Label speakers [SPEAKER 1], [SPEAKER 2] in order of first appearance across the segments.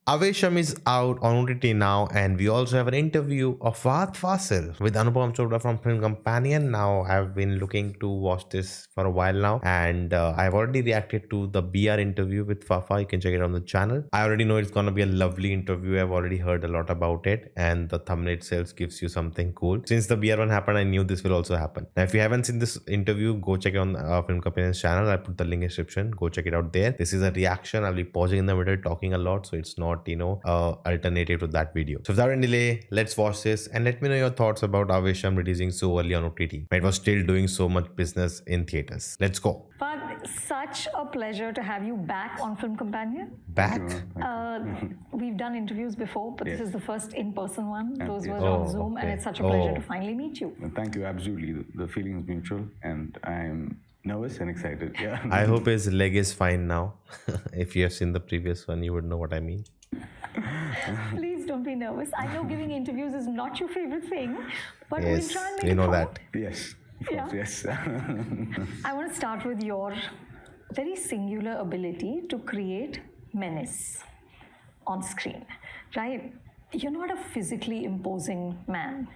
[SPEAKER 1] Aavesham is out on OTT now, and we also have an interview of Fahadh Faasil with Anupama Chopra from Film Companion. Now, I've been looking to watch this for a while now, and I've already reacted to the BR interview with Fafa. You can check it on the channel. I already know it's gonna be a lovely interview. I've already heard a lot about it, and the thumbnail itself gives you something cool. Since the BR one happened, I knew this will also happen. Now, if you haven't seen this interview, go check it on Film Companion's channel. I put the link in the description. Go check it out there. This is a reaction. I'll be pausing in the middle, talking a lot, so it's not alternative to that video. So without any delay, let's watch this and let me know your thoughts about Aavesham releasing so early on OTT. It was still doing so much business in theaters. Let's go.
[SPEAKER 2] But such a pleasure to have you back on Film Companion.
[SPEAKER 1] Back?
[SPEAKER 2] We've done interviews before, but this is the first in-person one. Those were
[SPEAKER 1] Oh,
[SPEAKER 2] on Zoom, and
[SPEAKER 1] okay.
[SPEAKER 2] it's such a pleasure to
[SPEAKER 1] Oh.
[SPEAKER 2] finally meet you.
[SPEAKER 3] Thank you. Absolutely. The feeling is mutual, and I'm nervous and excited. Yeah.
[SPEAKER 1] I hope his leg is fine now. If you have seen the previous one, you would know what I mean.
[SPEAKER 2] Please don't be nervous. I know giving interviews is not your favorite thing, but we'll
[SPEAKER 1] Yes,
[SPEAKER 2] try and make
[SPEAKER 1] we
[SPEAKER 2] it
[SPEAKER 1] know
[SPEAKER 2] count.
[SPEAKER 1] that.
[SPEAKER 3] Yes. Of
[SPEAKER 2] Yeah.
[SPEAKER 3] course, yes.
[SPEAKER 2] I want to start with your very singular ability to create menace on screen, right? You're not a physically imposing man,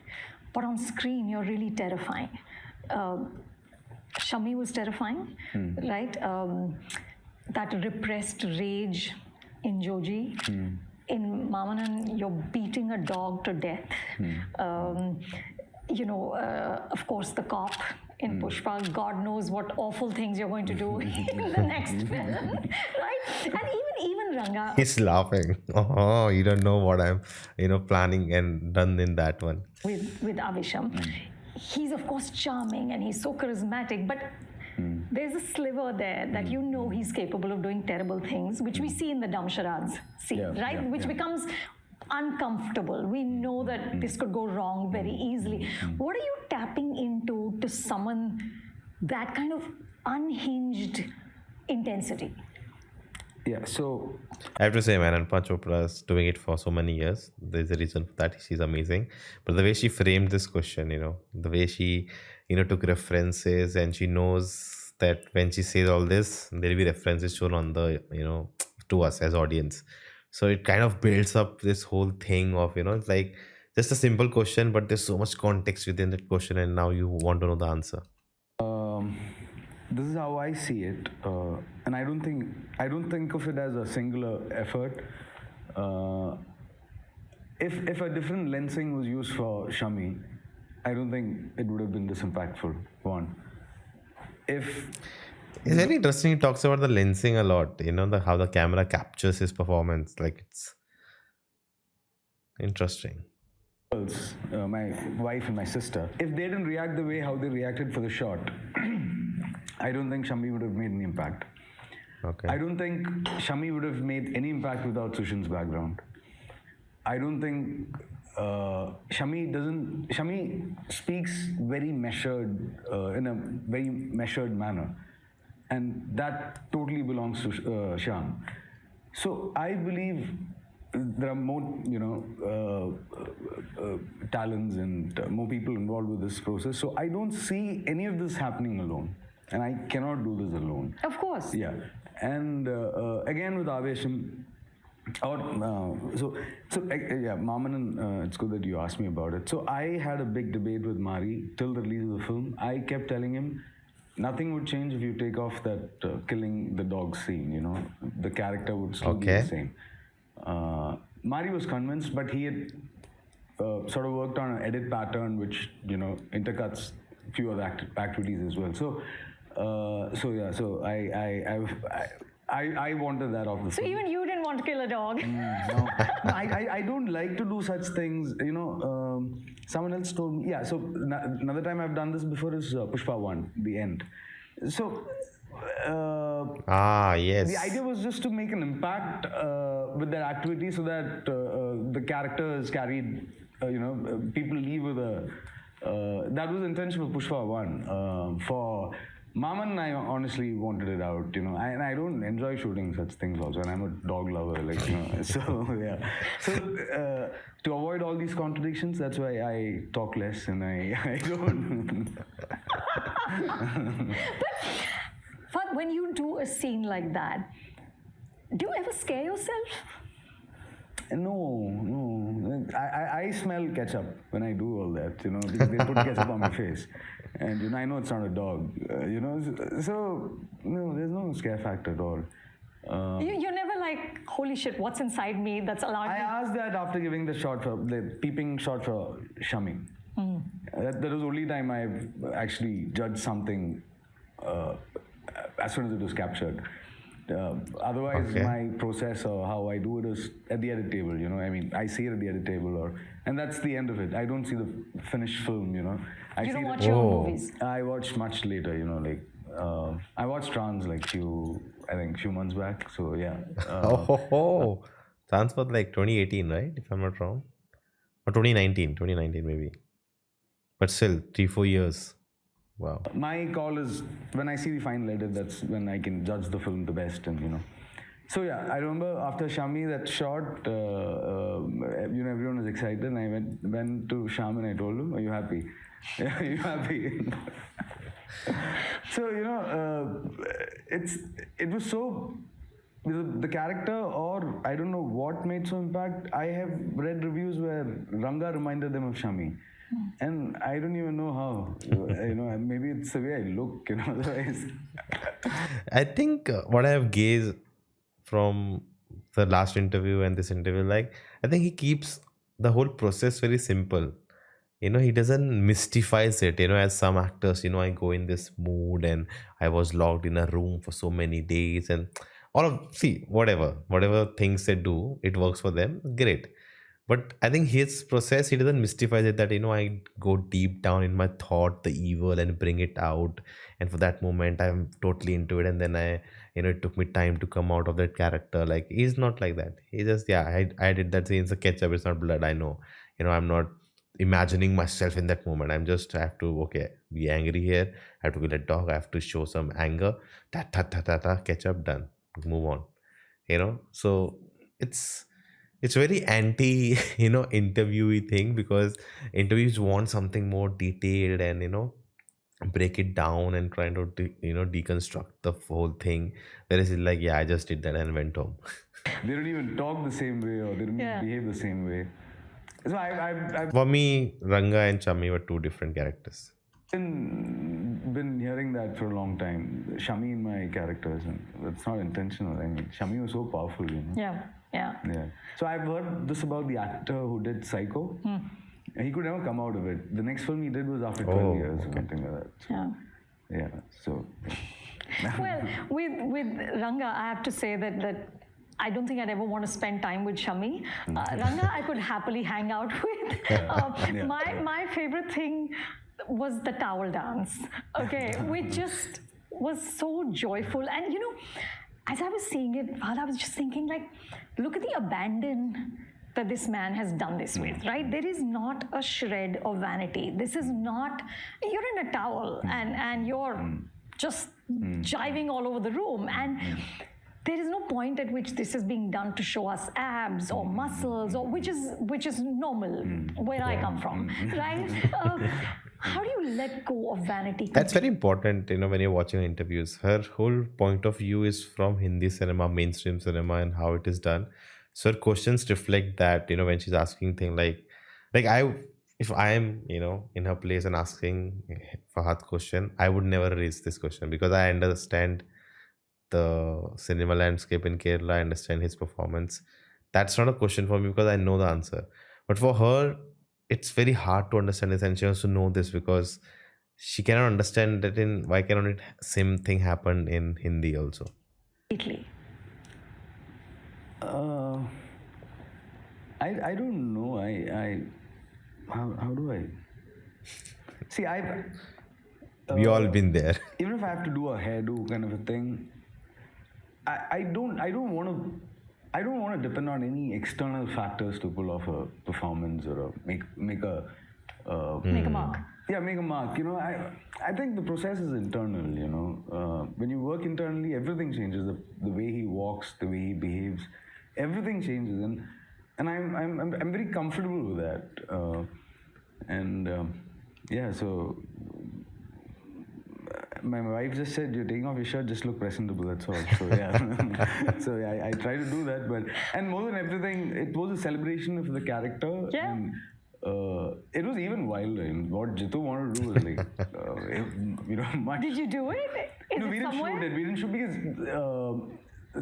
[SPEAKER 2] but on screen you're really terrifying. Shami was terrifying, right? That repressed rage in Joji. In Mamanan, you're beating a dog to death. Of course, the cop in Pushpa. God knows what awful things you're going to do in the next film, right? And even Ranga.
[SPEAKER 1] He's laughing. Oh, you don't know what I'm, planning and done in that one.
[SPEAKER 2] with Aavesham. He's of course charming and he's so charismatic, but there's a sliver there that you know he's capable of doing terrible things, which we see in the Dam Sharads scene,
[SPEAKER 3] Yeah,
[SPEAKER 2] right?
[SPEAKER 3] yeah,
[SPEAKER 2] Which
[SPEAKER 3] yeah.
[SPEAKER 2] becomes uncomfortable. We know that this could go wrong very easily. What are you tapping into to summon that kind of unhinged intensity?
[SPEAKER 3] Yeah. So,
[SPEAKER 1] I have to say, man, Anupama Chopra is doing it for so many years. There's a reason for that. She's amazing. But the way she framed this question, the way she, took references, and she knows that when she says all this, there'll be references shown on the, to us as audience. So it kind of builds up this whole thing of, it's like just a simple question, but there's so much context within that question, and now you want to know the answer.
[SPEAKER 3] this is how I see it, and I don't think of it as a singular effort. If a different lensing was used for Shami, I don't think it would have been this impactful. One.
[SPEAKER 1] It's very interesting. He talks about the lensing a lot, how the camera captures his performance. Like, it's interesting.
[SPEAKER 3] My wife and my sister, if they didn't react the way how they reacted for the shot, I don't think Shami would have made any impact.
[SPEAKER 1] Okay.
[SPEAKER 3] I don't think Shami would have made any impact without Sushan's background. I don't think Shami speaks very measured, in a very measured manner, and that totally belongs to Shyam. So I believe there are more, talents and more people involved with this process. So I don't see any of this happening alone, and I cannot do this alone.
[SPEAKER 2] Of course.
[SPEAKER 3] Yeah, and again with Aavesham, Mamanan, it's good that you asked me about it. So I had a big debate with Mari till the release of the film. I kept telling him, nothing would change if you take off that killing the dog scene. The character would still be the same. Mari was convinced, but he had sort of worked on an edit pattern which intercuts a few other activities as well. So I wanted that off the
[SPEAKER 2] So
[SPEAKER 3] film.
[SPEAKER 2] even you didn't want to kill a dog.
[SPEAKER 3] No, I don't like to do such things. Someone else told me. Yeah, so another time I've done this before is Pushpa 1, the end. So.
[SPEAKER 1] Yes.
[SPEAKER 3] The idea was just to make an impact with that activity so that the character is carried, people leave with a. That was the intention of Pushpa 1. For Maman, I honestly wanted it out, and I don't enjoy shooting such things also, and I'm a dog lover, so yeah. So to avoid all these contradictions, that's why I talk less and I don't.
[SPEAKER 2] But when you do a scene like that, do you ever scare yourself?
[SPEAKER 3] No. I smell ketchup when I do all that, because they put ketchup on my face. And, I know it's not a dog, So, no, there's no scare factor at all.
[SPEAKER 2] You're never like, holy shit, what's inside me that's allowed
[SPEAKER 3] I
[SPEAKER 2] me?
[SPEAKER 3] asked that after giving the peeping shot for Shami. That was the only time I've actually judged something as soon as it was captured. Otherwise, my process or how I do it is at the edit table, I mean, I see it at the edit table, and that's the end of it. I don't see the finished film,
[SPEAKER 2] You don't watch your own movies?
[SPEAKER 3] I watch much later, I watched Trans like few months back, so yeah.
[SPEAKER 1] Trans was like 2018, right? If I'm not wrong. Or 2019 maybe. But still, 3-4 years. Wow.
[SPEAKER 3] My call is when I see the final edit, that's when I can judge the film the best, and So yeah, I remember after Shami that shot, everyone was excited, and I went to Sham and I told him, "Are you happy? Are you happy?" So it was so. The character, or I don't know what made so impact. I have read reviews where Ranga reminded them of Shami. And I don't even know how, maybe it's the way I look, otherwise.
[SPEAKER 1] I think what I have gauged from the last interview and this interview, like, I think he keeps the whole process very simple. He doesn't mystifies it, as some actors, I go in this mood and I was locked in a room for so many days and whatever things they do, it works for them, great. But I think his process, he doesn't mystify it that, I go deep down in my thought, the evil, and bring it out. And for that moment, I'm totally into it. And then it took me time to come out of that character. Like, he's not like that. He just, I did that scene. It's a ketchup. It's not blood. I know. I'm not imagining myself in that moment. I have to, be angry here. I have to kill a dog. I have to show some anger. Ketchup, done. Move on. So it's very anti interviewee thing, because interviews want something more detailed and break it down and trying to deconstruct the whole thing, whereas it's like, I just did that and went home.
[SPEAKER 3] They don't even talk the same way, or they don't behave the same way. So I've
[SPEAKER 1] For me, Ranga and Chami were two different characters.
[SPEAKER 3] been hearing that for a long time. Shami in my characters, and that's not intentional. I mean, Shami was so powerful,
[SPEAKER 2] Yeah.
[SPEAKER 3] So I've heard this about the actor who did Psycho. He could never come out of it. The next film he did was after 12 years, or something like that. So, yeah. So.
[SPEAKER 2] Well, with Ranga, I have to say that I don't think I'd ever want to spend time with Shami. Ranga, I could happily hang out with. My favorite thing was the towel dance. Which just was so joyful. And as I was seeing it, I was just thinking, like, look at the abandon that this man has done this with, right? There is not a shred of vanity. This is not, you're in a towel and you're just jiving all over the room. And there is no point at which this is being done to show us abs or muscles, or which is normal where I come from, right? How do you let go of vanity?
[SPEAKER 1] That's very important, when you're watching interviews. Her whole point of view is from Hindi cinema, mainstream cinema, and how it is done. So her questions reflect that, when she's asking things like if I am, in her place and asking Fahad question, I would never raise this question, because I understand the cinema landscape in Kerala. I understand his performance. That's not a question for me, because I know the answer. But for her, it's very hard to understand this, and she has to know this, because she cannot understand that why cannot it same thing happen in Hindi also.
[SPEAKER 2] Completely.
[SPEAKER 3] I don't know. How do I? See,
[SPEAKER 1] We all been there.
[SPEAKER 3] Even if I have to do a hairdo kind of a thing, I don't want to depend on any external factors to pull off a performance or make a
[SPEAKER 2] make a mark.
[SPEAKER 3] Yeah, make a mark. I think the process is internal. When you work internally, everything changes. The way he walks, the way he behaves, everything changes, and I'm very comfortable with that. So my wife just said, "You're taking off your shirt, just look presentable." That's all. So yeah, so yeah, I try to do that. But and more than everything, it was a celebration of the character.
[SPEAKER 2] Yeah.
[SPEAKER 3] And, it was even wilder. And what Jitu wanted to do was like, much.
[SPEAKER 2] Did you do it? Is
[SPEAKER 3] No,
[SPEAKER 2] it
[SPEAKER 3] we didn't
[SPEAKER 2] somewhere?
[SPEAKER 3] shoot it. We didn't shoot because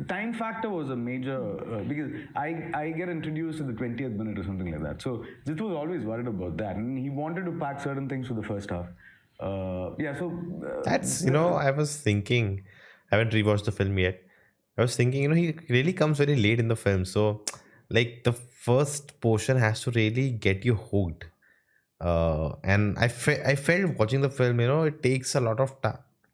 [SPEAKER 3] time factor was a major because I get introduced at the 20th minute or something like that. So Jitu was always worried about that, and he wanted to pack certain things for the first half.
[SPEAKER 1] That's, I was thinking, I haven't rewatched the film yet. I was thinking, he really comes very late in the film. So, like, the first portion has to really get you hooked. And I felt watching the film, it takes a lot of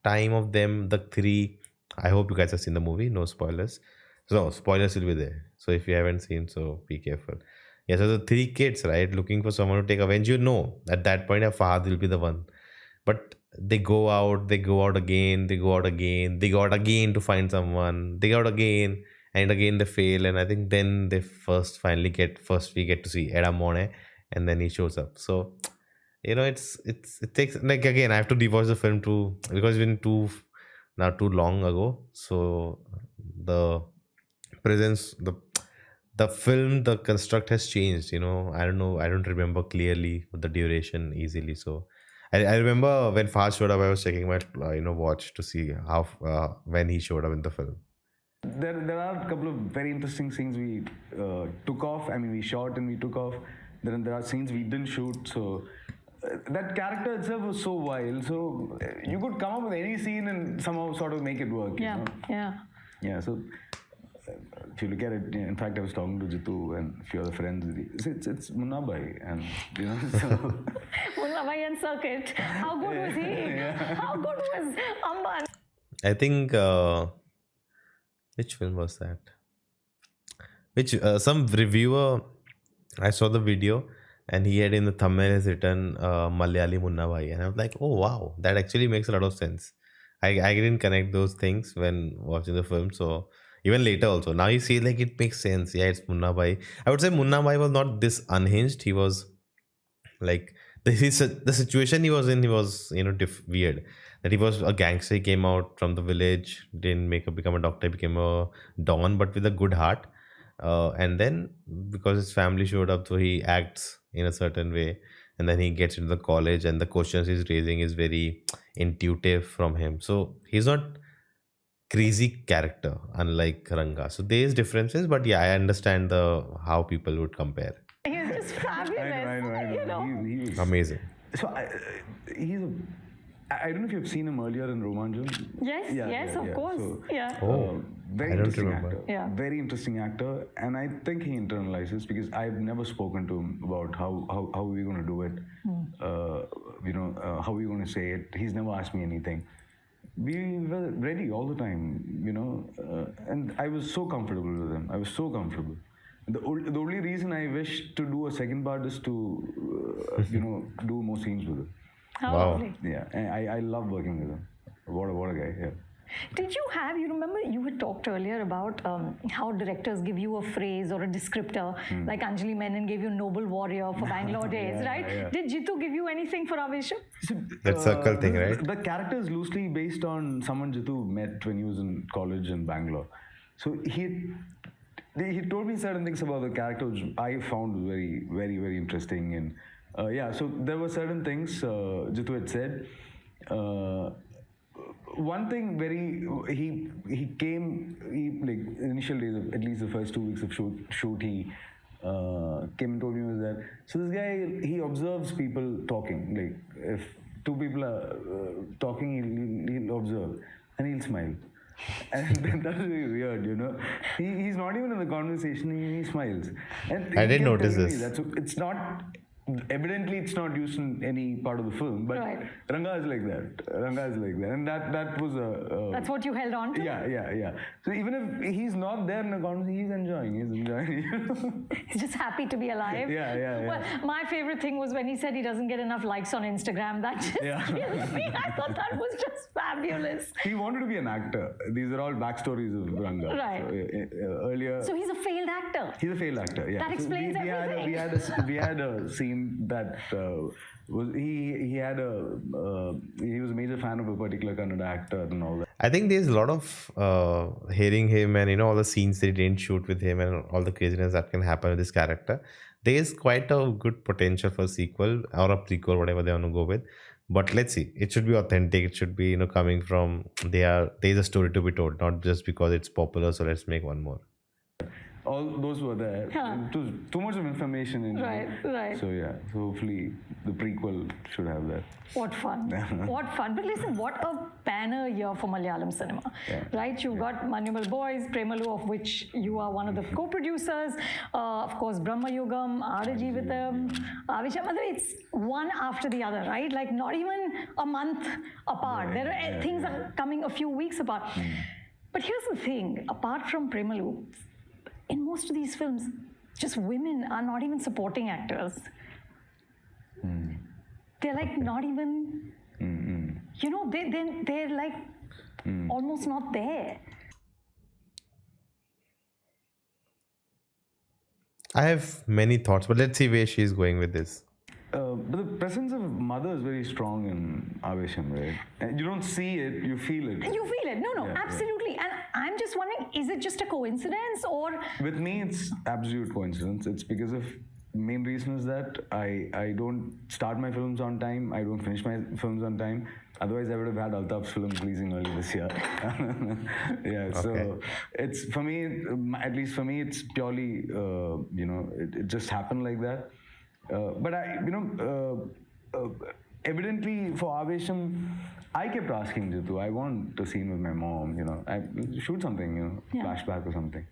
[SPEAKER 1] time of them, the three. I hope you guys have seen the movie. No spoilers. So, spoilers will be there. So, if you haven't seen, so be careful. Yeah, so the three kids, right, looking for someone to take avenge. At that point, Fahadh will be the one. But they go out again, they go out again to find someone, they go out again, and again they fail. And I think then they we get to see Edamone, and then he shows up. So, it takes, like, again, I have to rewatch the film too, because it's been too long ago. So the presence, the film, the construct has changed. I don't know, I don't remember clearly the duration easily. So I remember when Fahadh showed up, I was checking my watch to see how when he showed up in the film.
[SPEAKER 3] There are a couple of very interesting scenes we took off. I mean, we shot and we took off. Then there are scenes we didn't shoot. So that character itself was so wild. So you could come up with any scene and somehow sort of make it work.
[SPEAKER 2] Yeah,
[SPEAKER 3] Yeah. So if you look at it, in fact, I was talking to Jitu and a few other friends. It's Munna Bhai, and so
[SPEAKER 2] Munna Bhai and Circuit. How good was he? How good was Amban?
[SPEAKER 1] I think which film was that? Some reviewer, I saw the video, and he had in the thumbnail has written Malayali Munna Bhai, and I was like, oh wow, that actually makes a lot of sense. I didn't connect those things when watching the film, so even later also. Now you see, like, it makes sense. Yeah, it's Munna Bhai. I would say Munna Bhai was not this unhinged. He was like, the situation he was in, he was, weird. That he was a gangster, he came out from the village, didn't become a doctor, became a don, but with a good heart. And then because his family showed up, so he acts in a certain way. And then he gets into the college, and the questions he's raising is very intuitive from him. So he's not crazy character, unlike Ranga. So there is differences, but yeah, I understand how people would compare.
[SPEAKER 2] He was just fabulous.
[SPEAKER 3] I know. He was
[SPEAKER 1] amazing.
[SPEAKER 3] So I don't know if you've seen him earlier in Romanjan.
[SPEAKER 2] Yes, of course.
[SPEAKER 3] So, very interesting actor.
[SPEAKER 2] Yeah.
[SPEAKER 3] Very interesting actor, and I think he internalizes, because I've never spoken to him about how are we going to do it. How are we going to say it. He's never asked me anything. We were ready all the time, and I was so comfortable with him. I was so comfortable. The only reason I wish to do a second part is to, do more scenes with him.
[SPEAKER 2] How lovely.
[SPEAKER 3] Yeah, and I love working with him. What a guy, yeah.
[SPEAKER 2] Did you remember you had talked earlier about how directors give you a phrase or a descriptor, like Anjali Menon gave you Noble Warrior for Bangalore Days, right?
[SPEAKER 3] Yeah.
[SPEAKER 2] Did Jitu give you anything for Aavesham?
[SPEAKER 1] That circle thing, right?
[SPEAKER 3] The character is loosely based on someone Jitu met when he was in college in Bangalore. So he told me certain things about the character which I found very, very, very interesting. And so there were certain things Jitu had said. One thing he came, like initial days of, at least the first 2 weeks of shoot, he came and told me was that, so this guy, he observes people talking, like if two people are talking, he'll observe and he'll smile. And that's really weird, He's not even in the conversation, he smiles. And
[SPEAKER 1] I didn't notice this.
[SPEAKER 3] It's not, evidently it's not used in any part of the film, but
[SPEAKER 2] right.
[SPEAKER 3] Ranga is like that. And that was a...
[SPEAKER 2] That's what you held on to?
[SPEAKER 3] Yeah. So even if he's not there in the conversation, he's enjoying.
[SPEAKER 2] He's just happy to be alive.
[SPEAKER 3] Yeah.
[SPEAKER 2] Well, my favorite thing was when he said he doesn't get enough likes on Instagram. That just killed me. I thought that was just fabulous.
[SPEAKER 3] He wanted to be an actor. These are all backstories of Ranga.
[SPEAKER 2] Right.
[SPEAKER 3] So, earlier...
[SPEAKER 2] So he's a failed actor.
[SPEAKER 3] He's a failed actor, yeah.
[SPEAKER 2] That explains everything.
[SPEAKER 3] We had a scene scene that was he had he was a major fan of a particular Kannada actor and all that.
[SPEAKER 1] I think there's a lot of hearing him and all the scenes they didn't shoot with him and all the craziness that can happen with this character. There is quite a good potential for sequel or a prequel, whatever they want to go with. But let's see. It should be authentic. It should be coming from there's a story to be told, not just because it's popular. So let's make one more.
[SPEAKER 3] All those were there. It was too much of information in
[SPEAKER 2] Right.
[SPEAKER 3] So yeah, so hopefully the prequel should have that.
[SPEAKER 2] What fun. What fun. But listen, what a banner year for Malayalam cinema. Right? You've got Manyamal Boys, Premalu, of which you are one of the co-producers. Of course, Brahma Yugam, Adaji with them, Aavesham. It's one after the other, right? Like not even a month apart. There are things are coming a few weeks apart. But here's the thing, apart from Premalu, in most of these films, just women are not even supporting actors. They're like not even, they're like almost not there.
[SPEAKER 1] I have many thoughts, but let's see where she's going with this.
[SPEAKER 3] But the presence of mother is very strong in Aavesham, right? And you don't see it, you feel it.
[SPEAKER 2] You feel it. No, absolutely. And I'm just wondering, is it just a coincidence or?
[SPEAKER 3] With me, it's absolute coincidence. It's because of main reason is that I don't start my films on time. I don't finish my films on time. Otherwise, I would have had Altaf's film releasing early this year. So it's for me, at least for me, it's purely it just happened like that. But evidently for Aavesham, I kept asking Jitu, I want a scene with my mom, I shoot something, flashback or something.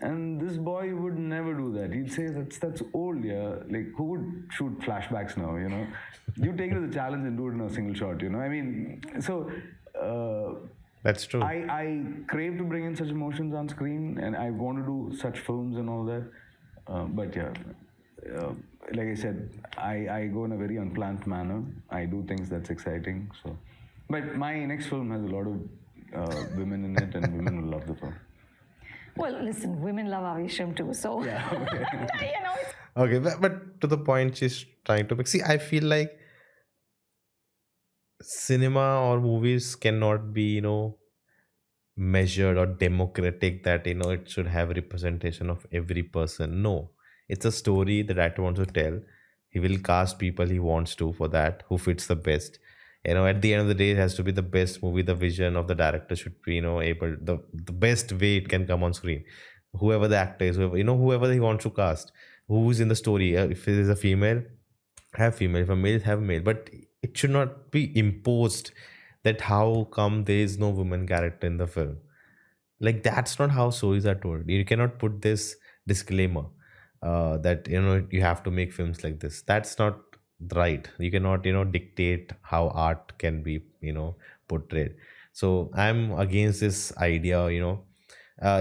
[SPEAKER 3] And this boy would never do that. He'd say, that's old, like who would shoot flashbacks now, You take it as a challenge and do it in a single shot, I mean, so...
[SPEAKER 1] That's true.
[SPEAKER 3] I crave to bring in such emotions on screen and I want to do such films and all that. But yeah... like I said, I go in a very unplanned manner. I do things that's exciting. So, but my next film has a lot of women in it, and women will love the film.
[SPEAKER 2] Well, listen, women love Aavesham too. So,
[SPEAKER 1] Okay, but to the point she's trying to make. See, I feel like cinema or movies cannot be, measured or democratic that, it should have representation of every person. No. It's a story the director wants to tell. He will cast people he wants to for that, who fits the best. At the end of the day, it has to be the best movie. The vision of the director should be, able the best way it can come on screen. Whoever the actor is, whoever he wants to cast, who's in the story. If it is a female, have female. If a male, have male. But it should not be imposed that how come there is no woman character in the film. Like that's not how stories are told. You cannot put this disclaimer. That you have to make films like this. That's not right. You cannot dictate how art can be portrayed. So I'm against this idea.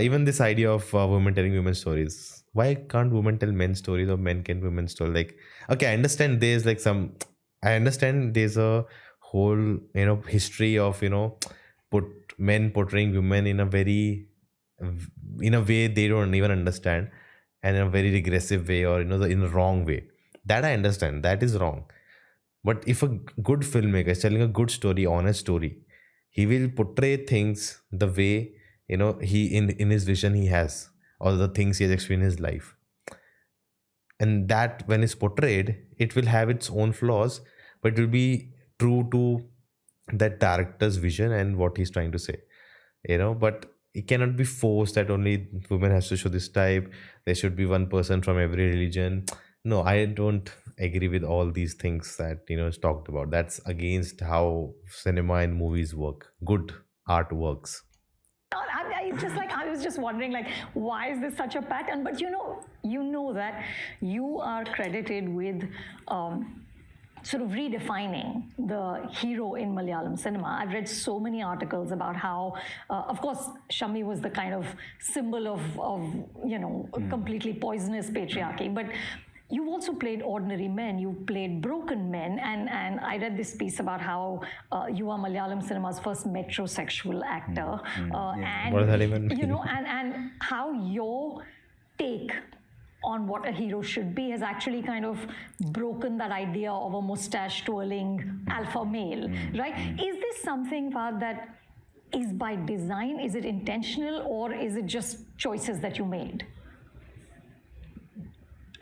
[SPEAKER 1] Even this idea of women telling women stories. Why can't women tell men stories or men can women stories? Like, okay, I understand there's there's a whole history of men portraying women in a way they don't even understand, and in a very regressive way or in the wrong way. That I understand. That is wrong. But if a good filmmaker is telling a good story, honest story, he will portray things the way he in his vision he has, or the things he has experienced in his life. And that when it's portrayed, it will have its own flaws, but it will be true to that director's vision and what he's trying to say. But it cannot be forced that only women has to show this type. There should be one person from every religion. No, I don't agree with all these things that is talked about. That's against how cinema and movies work. Good art works.
[SPEAKER 2] I was just wondering, like, why is this such a pattern? But you know that you are credited with sort of redefining the hero in Malayalam cinema. I've read so many articles about how, of course, Shami was the kind of symbol of completely poisonous patriarchy, but you've also played ordinary men, you've played broken men, and I read this piece about how you are Malayalam cinema's first metrosexual
[SPEAKER 1] Mm.
[SPEAKER 2] actor. And
[SPEAKER 1] What does that even mean?
[SPEAKER 2] and how your take on what a hero should be has actually kind of broken that idea of a mustache twirling alpha male, right? Is this something, Fahad, that is by design? Is it intentional, or is it just choices that you made?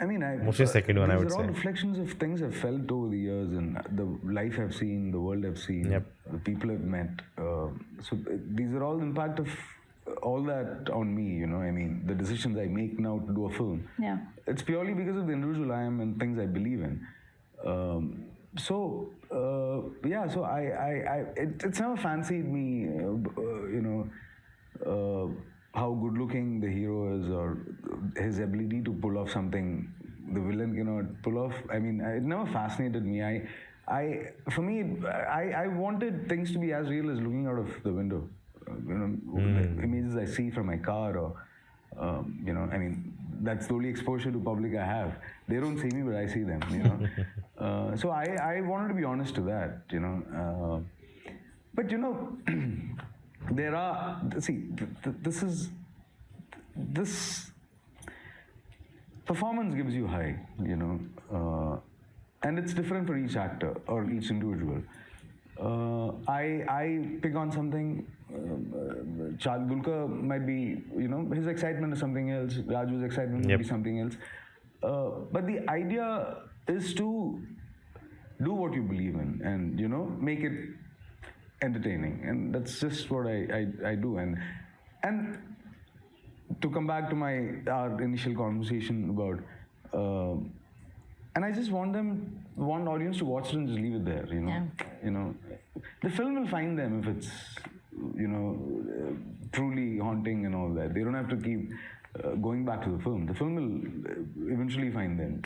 [SPEAKER 3] I mean,
[SPEAKER 1] Mostly second one, I would
[SPEAKER 3] these are all
[SPEAKER 1] say.
[SPEAKER 3] reflections of things I've felt over the years and the life I've seen, the world I've seen,
[SPEAKER 1] Yep.
[SPEAKER 3] the people I've met. These are all the impact of all that on me, you know. I mean, the decisions I make now to do a film.
[SPEAKER 2] Yeah.
[SPEAKER 3] It's purely because of the individual I am and things I believe in. It's never fancied me, how good looking the hero is or his ability to pull off something the villain cannot pull off. I mean, it never fascinated me. I wanted things to be as real as looking out of the window. The images I see from my car, or I mean, that's the only exposure to public I have. They don't see me, but I see them. You know, so I wanted to be honest to that. You know, but you know, there are this performance gives you high. You know, and it's different for each actor or each individual. I pick on something. Dulka might be, you know, his excitement is something else. Raju's excitement will be something else. But the idea is to do what you believe in, and you know, make it entertaining, and that's just what I do. And to come back to our initial conversation about. And I just want audience to watch it and just leave it there, you know.
[SPEAKER 2] Yeah.
[SPEAKER 3] You know, the film will find them if it's, you know, truly haunting and all that. They don't have to keep going back to the film. The film will eventually find them.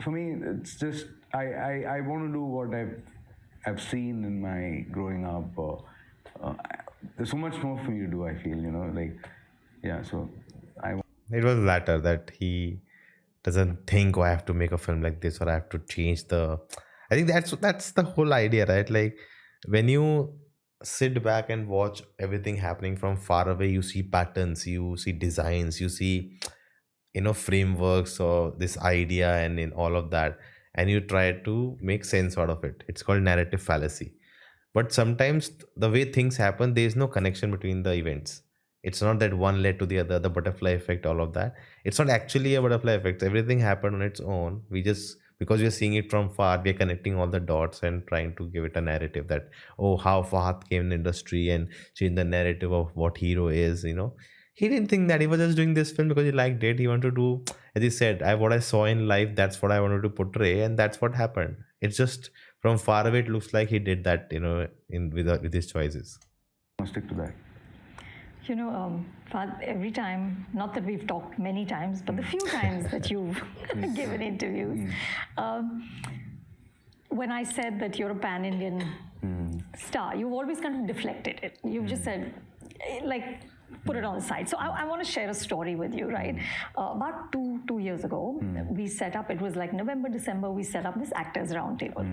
[SPEAKER 3] For me, it's just I want to do what I've seen in my growing up. Or there's so much more for me to do. I feel, you know, like So
[SPEAKER 1] It was the latter, that he doesn't think, oh, I have to make a film like this, or I have to change the. I think that's the whole idea, right? Like when you sit back and watch everything happening from far away, you see patterns, you see designs, you see, you know, frameworks or this idea and in all of that, and you try to make sense out of it. It's called narrative fallacy. But sometimes the way things happen, there is no connection between the events. It's not that one led to the other, the butterfly effect, all of that. It's not actually a butterfly effect. Everything happened on its own. We just, because we're seeing it from far, we're connecting all the dots and trying to give it a narrative that, oh, how Fahad came in the industry and change the narrative of what hero is, you know. He didn't think that. He was just doing this film because he liked it. He wanted to do, as he said, what I saw in life, that's what I wanted to portray, and that's what happened. It's just from far away, it looks like he did that, you know, with his choices.
[SPEAKER 3] I'll stick to that.
[SPEAKER 2] You know, Fahad, every time, not that we've talked many times, but the few times that you've given interviews, when I said that you're a pan-Indian star, you've always kind of deflected it. You've just said, like, put it on the side. So I want to share a story with you, right? About two years ago, we set up, it was like November, December, we set up this actors roundtable.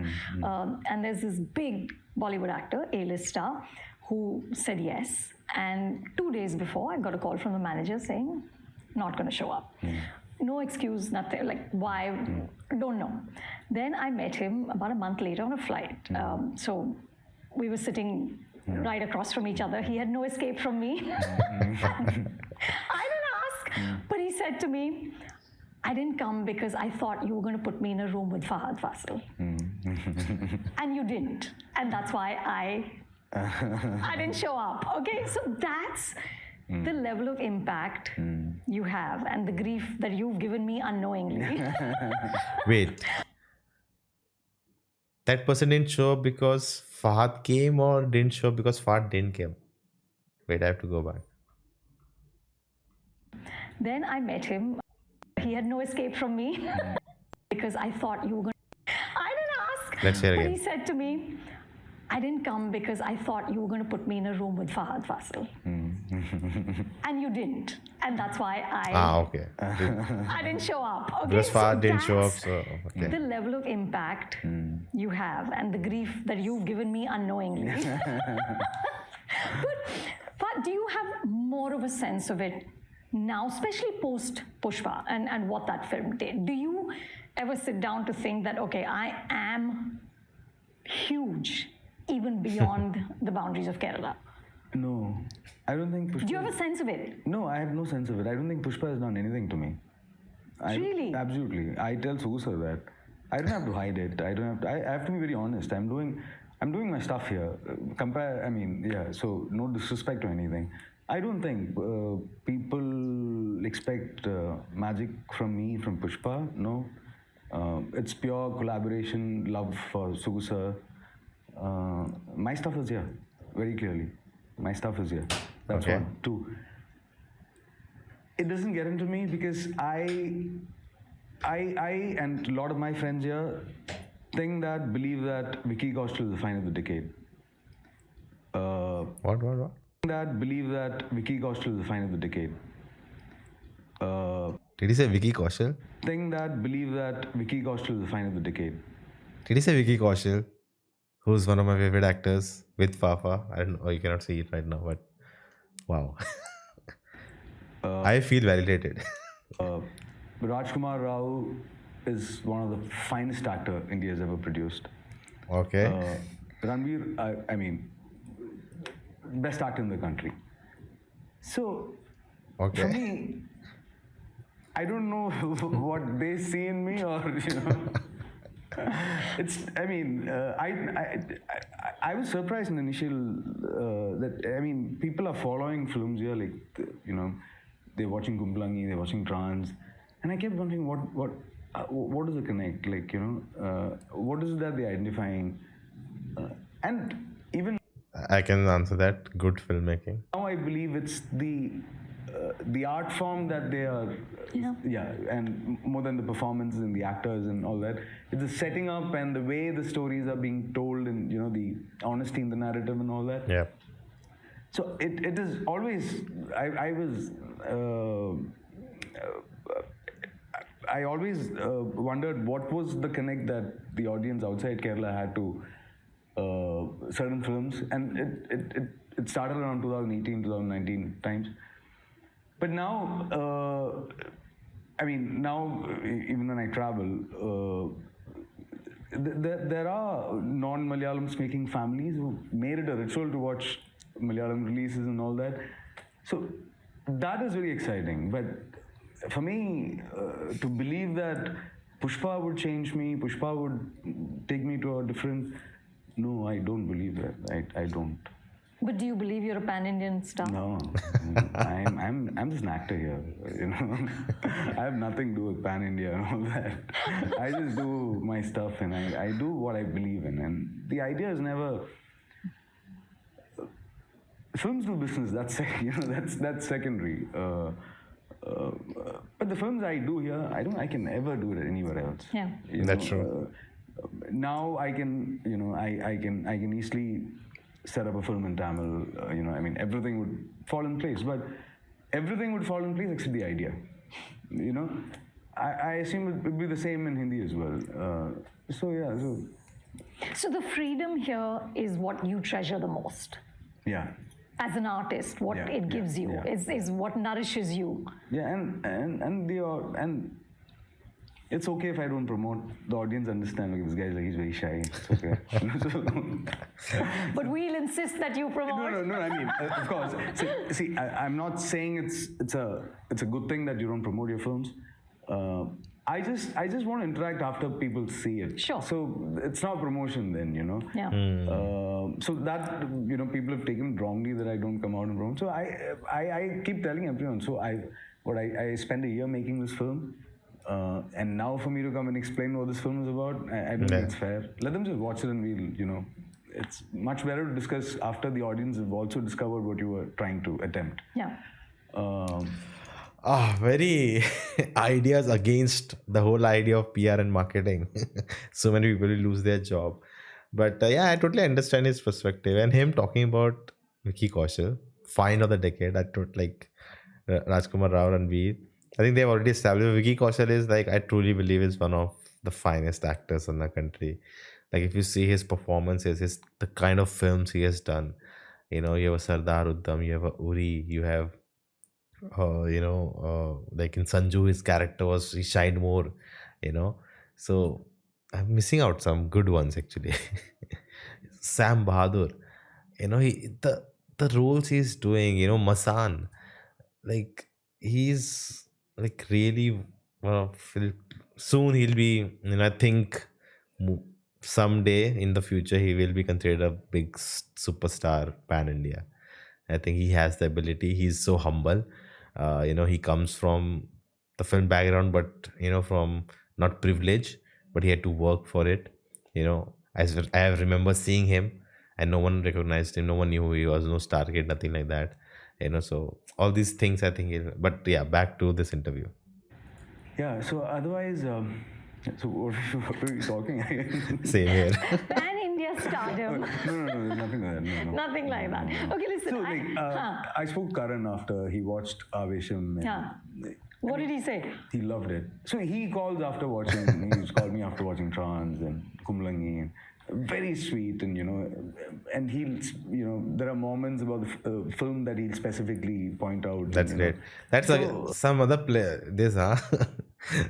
[SPEAKER 2] And there's this big Bollywood actor, A-list star, who said yes. And 2 days before, I got a call from the manager saying, not going to show up. No excuse, nothing. Like, why? Don't know. Then I met him about a month later on a flight. So we were sitting right across from each other. He had no escape from me. I didn't ask, but he said to me, I didn't come because I thought you were going to put me in a room with Fahadh Faasil. And you didn't. And that's why I didn't show up. Okay, so that's the level of impact you have and the grief that you've given me unknowingly.
[SPEAKER 1] Wait. That person didn't show up because Fahad came, or didn't show up because Fahad didn't come? Wait, I have to go back.
[SPEAKER 2] Then I met him. He had no escape from me because I thought you were going to... I didn't ask.
[SPEAKER 1] Let's hear
[SPEAKER 2] but
[SPEAKER 1] again.
[SPEAKER 2] He said to me, I didn't come because I thought you were going to put me in a room with Fahadh Faasil. And you didn't. And that's why
[SPEAKER 1] Okay.
[SPEAKER 2] I didn't show up. Okay?
[SPEAKER 1] Because Fahad
[SPEAKER 2] so
[SPEAKER 1] didn't show up,
[SPEAKER 2] that's
[SPEAKER 1] so okay.
[SPEAKER 2] the level of impact you have and the grief that you've given me unknowingly. But do you have more of a sense of it now, especially post Pushpa and what that film did? Do you ever sit down to think that, okay, I am huge even beyond the boundaries of Kerala?
[SPEAKER 3] No, I don't think Pushpa.
[SPEAKER 2] Do you have a sense of it?
[SPEAKER 3] No, I have no sense of it. I don't think Pushpa has done anything to me.
[SPEAKER 2] Really?
[SPEAKER 3] Absolutely. I tell Sugu sir that. I don't have to hide it. I don't have to. I have to be very honest. I'm doing my stuff here. Compare. I mean, yeah. So no disrespect or anything. I don't think people expect magic from me from Pushpa. No, it's pure collaboration, love for Sugu sir. My stuff is here, very clearly. My stuff is here. That's
[SPEAKER 1] Okay.
[SPEAKER 3] one. Two. It doesn't get into me because I and a lot of my friends here believe that Vicky Kaushal is the find of the decade.
[SPEAKER 1] What?
[SPEAKER 3] Believe that Vicky Kaushal is the find of the decade.
[SPEAKER 1] Did he say Vicky Kaushal?
[SPEAKER 3] Believe that Vicky Kaushal is the find of the decade.
[SPEAKER 1] Did he say Vicky Kaushal? Who's one of my favorite actors with Fafa? I don't know. You cannot see it right now, but wow. I feel validated.
[SPEAKER 3] Rajkummar Rao is one of the finest actor India has ever produced.
[SPEAKER 1] Okay.
[SPEAKER 3] Ranveer, I mean, best actor in the country. So, for
[SPEAKER 1] Okay.
[SPEAKER 3] me, I don't know what they see in me, or it's. I mean, I was surprised in the initial that people are following films here, like they're watching Kumblangi, they're watching Trans, and I kept wondering what is the connect, what is it that they're identifying, and even
[SPEAKER 1] I can answer that. Good filmmaking.
[SPEAKER 3] now I believe it's the art form that they are, and more than the performances and the actors and all that, it's the setting up and the way the stories are being told, and the honesty in the narrative and all that.
[SPEAKER 1] Yeah.
[SPEAKER 3] So it is always I always wondered what was the connect that the audience outside Kerala had to certain films, and it started around 2018, 2019 times. But now, even when I travel, there are non-Malayalam speaking families who made it a ritual to watch Malayalam releases and all that. So that is very exciting. But for me, to believe that Pushpa would change me, Pushpa would take me to a different... No, I don't believe that. I don't.
[SPEAKER 2] But do you believe you're a pan-Indian star?
[SPEAKER 3] No, I'm just an actor here. I have nothing to do with Pan India and all that. I just do my stuff, and I do what I believe in. And the idea is never. Films do business. That's secondary. But the films I do here, I can never do it anywhere else.
[SPEAKER 2] Yeah.
[SPEAKER 1] That's true.
[SPEAKER 3] Now I can, I can easily set up a film in Tamil. Everything would fall in place. But everything would fall in place except the idea. I assume it would be the same in Hindi as well.
[SPEAKER 2] So the freedom here is what you treasure the most.
[SPEAKER 3] Yeah.
[SPEAKER 2] As an artist, what it gives you is what nourishes you.
[SPEAKER 3] Yeah, and it's okay if I don't promote. The audience understand. Like, this guy's like, he's very shy. It's okay.
[SPEAKER 2] But we'll insist that you promote.
[SPEAKER 3] No. I mean, of course. See, I'm not saying it's a good thing that you don't promote your films. I just want to interact after people see it.
[SPEAKER 2] Sure.
[SPEAKER 3] So it's not promotion then,
[SPEAKER 2] Yeah.
[SPEAKER 3] So that people have taken it wrongly that I don't come out and promote. So I keep telling everyone. So I spent a year making this film. And now for me to come and explain what this film is about, I don't think it's fair. Let them just watch it, and we'll, it's much better to discuss after the audience have also discovered what you were trying to attempt.
[SPEAKER 2] Yeah.
[SPEAKER 1] Very ideas against the whole idea of PR and marketing. So many people will lose their job. But I totally understand his perspective. And him talking about Vicky Kaushal, find of the decade, I thought like Rajkummar Rao and Veer. I think they've already established Vicky Kaushal is like, I truly believe is one of the finest actors in the country. Like if you see his performances, the kind of films he has done, you have a Sardar Uddam, you have a Uri, you have like in Sanju, his character he shined more, you know. So I'm missing out some good ones actually. Sam Bahadur, the roles he's doing, Masan, like he's like really soon he'll be, I think mo- someday in the future he will be considered a big superstar pan India. I think he has the ability. He's so humble. He comes from the film background, but from not privilege, but he had to work for it. I remember seeing him, and no one recognized him. No one knew who he was. No star kid, nothing like that. So all these things, I think. But yeah, back to this interview.
[SPEAKER 3] Yeah, so otherwise, so what are you talking again?
[SPEAKER 1] Same here.
[SPEAKER 2] Pan India stardom.
[SPEAKER 3] No, nothing like that. No.
[SPEAKER 2] Nothing like that. Okay, listen.
[SPEAKER 3] So, like, I spoke to Karan after he watched Aavesham. And
[SPEAKER 2] Yeah. What did he say?
[SPEAKER 3] He loved it. So he called after watching. He's called me after watching Trans and Kumlangi. And very sweet, and and he'll, there are moments about the film that he'll specifically point out.
[SPEAKER 1] That's
[SPEAKER 3] and,
[SPEAKER 1] great. That's some other this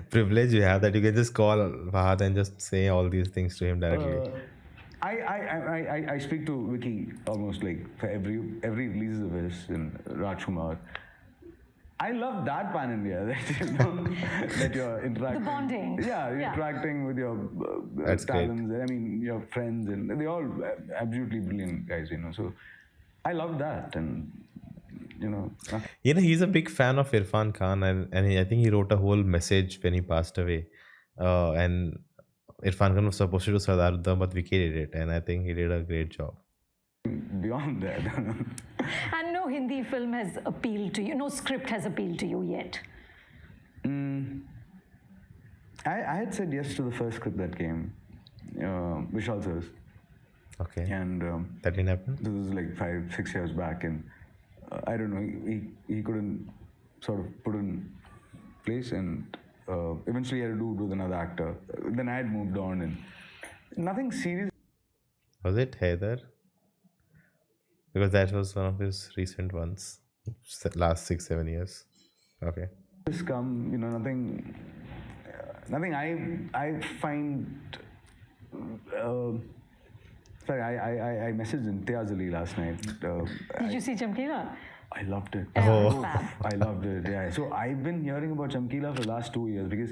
[SPEAKER 1] privilege you have, that you can just call Fahad and just say all these things to him directly.
[SPEAKER 3] I speak to Vicky almost like for every release of his in Rajkummar. I love that pan India that you're interacting.
[SPEAKER 2] The bonding.
[SPEAKER 3] Yeah, you're interacting with your
[SPEAKER 1] That's
[SPEAKER 3] talents.
[SPEAKER 1] great.
[SPEAKER 3] I mean, your friends, and they're all absolutely brilliant guys. So I love that, and
[SPEAKER 1] He's a big fan of Irfan Khan, and I think he wrote a whole message when he passed away. And Irfan Khan was supposed to do Sardaruddin, but Vicky did it, and I think he did a great job.
[SPEAKER 3] Beyond that.
[SPEAKER 2] And no Hindi film has appealed to you, no script has appealed to you yet.
[SPEAKER 3] I had said yes to the first script that came, Vishal Sir's.
[SPEAKER 1] Okay.
[SPEAKER 3] And
[SPEAKER 1] that didn't happen?
[SPEAKER 3] This was like 5-6 years back, and I don't know, he couldn't sort of put in place, and eventually I had to do it with another actor. Then I had moved on, and nothing serious.
[SPEAKER 1] Was it Heather? Because that was one of his recent ones, last 6-7 years. Okay.
[SPEAKER 3] Just come, nothing. Nothing. I find. Sorry, I messaged Imtiaz Ali last night.
[SPEAKER 2] Did you see Chamkila?
[SPEAKER 3] I loved it.
[SPEAKER 1] Oh.
[SPEAKER 3] I loved it. Yeah. So I've been hearing about Chamkila for the last 2 years because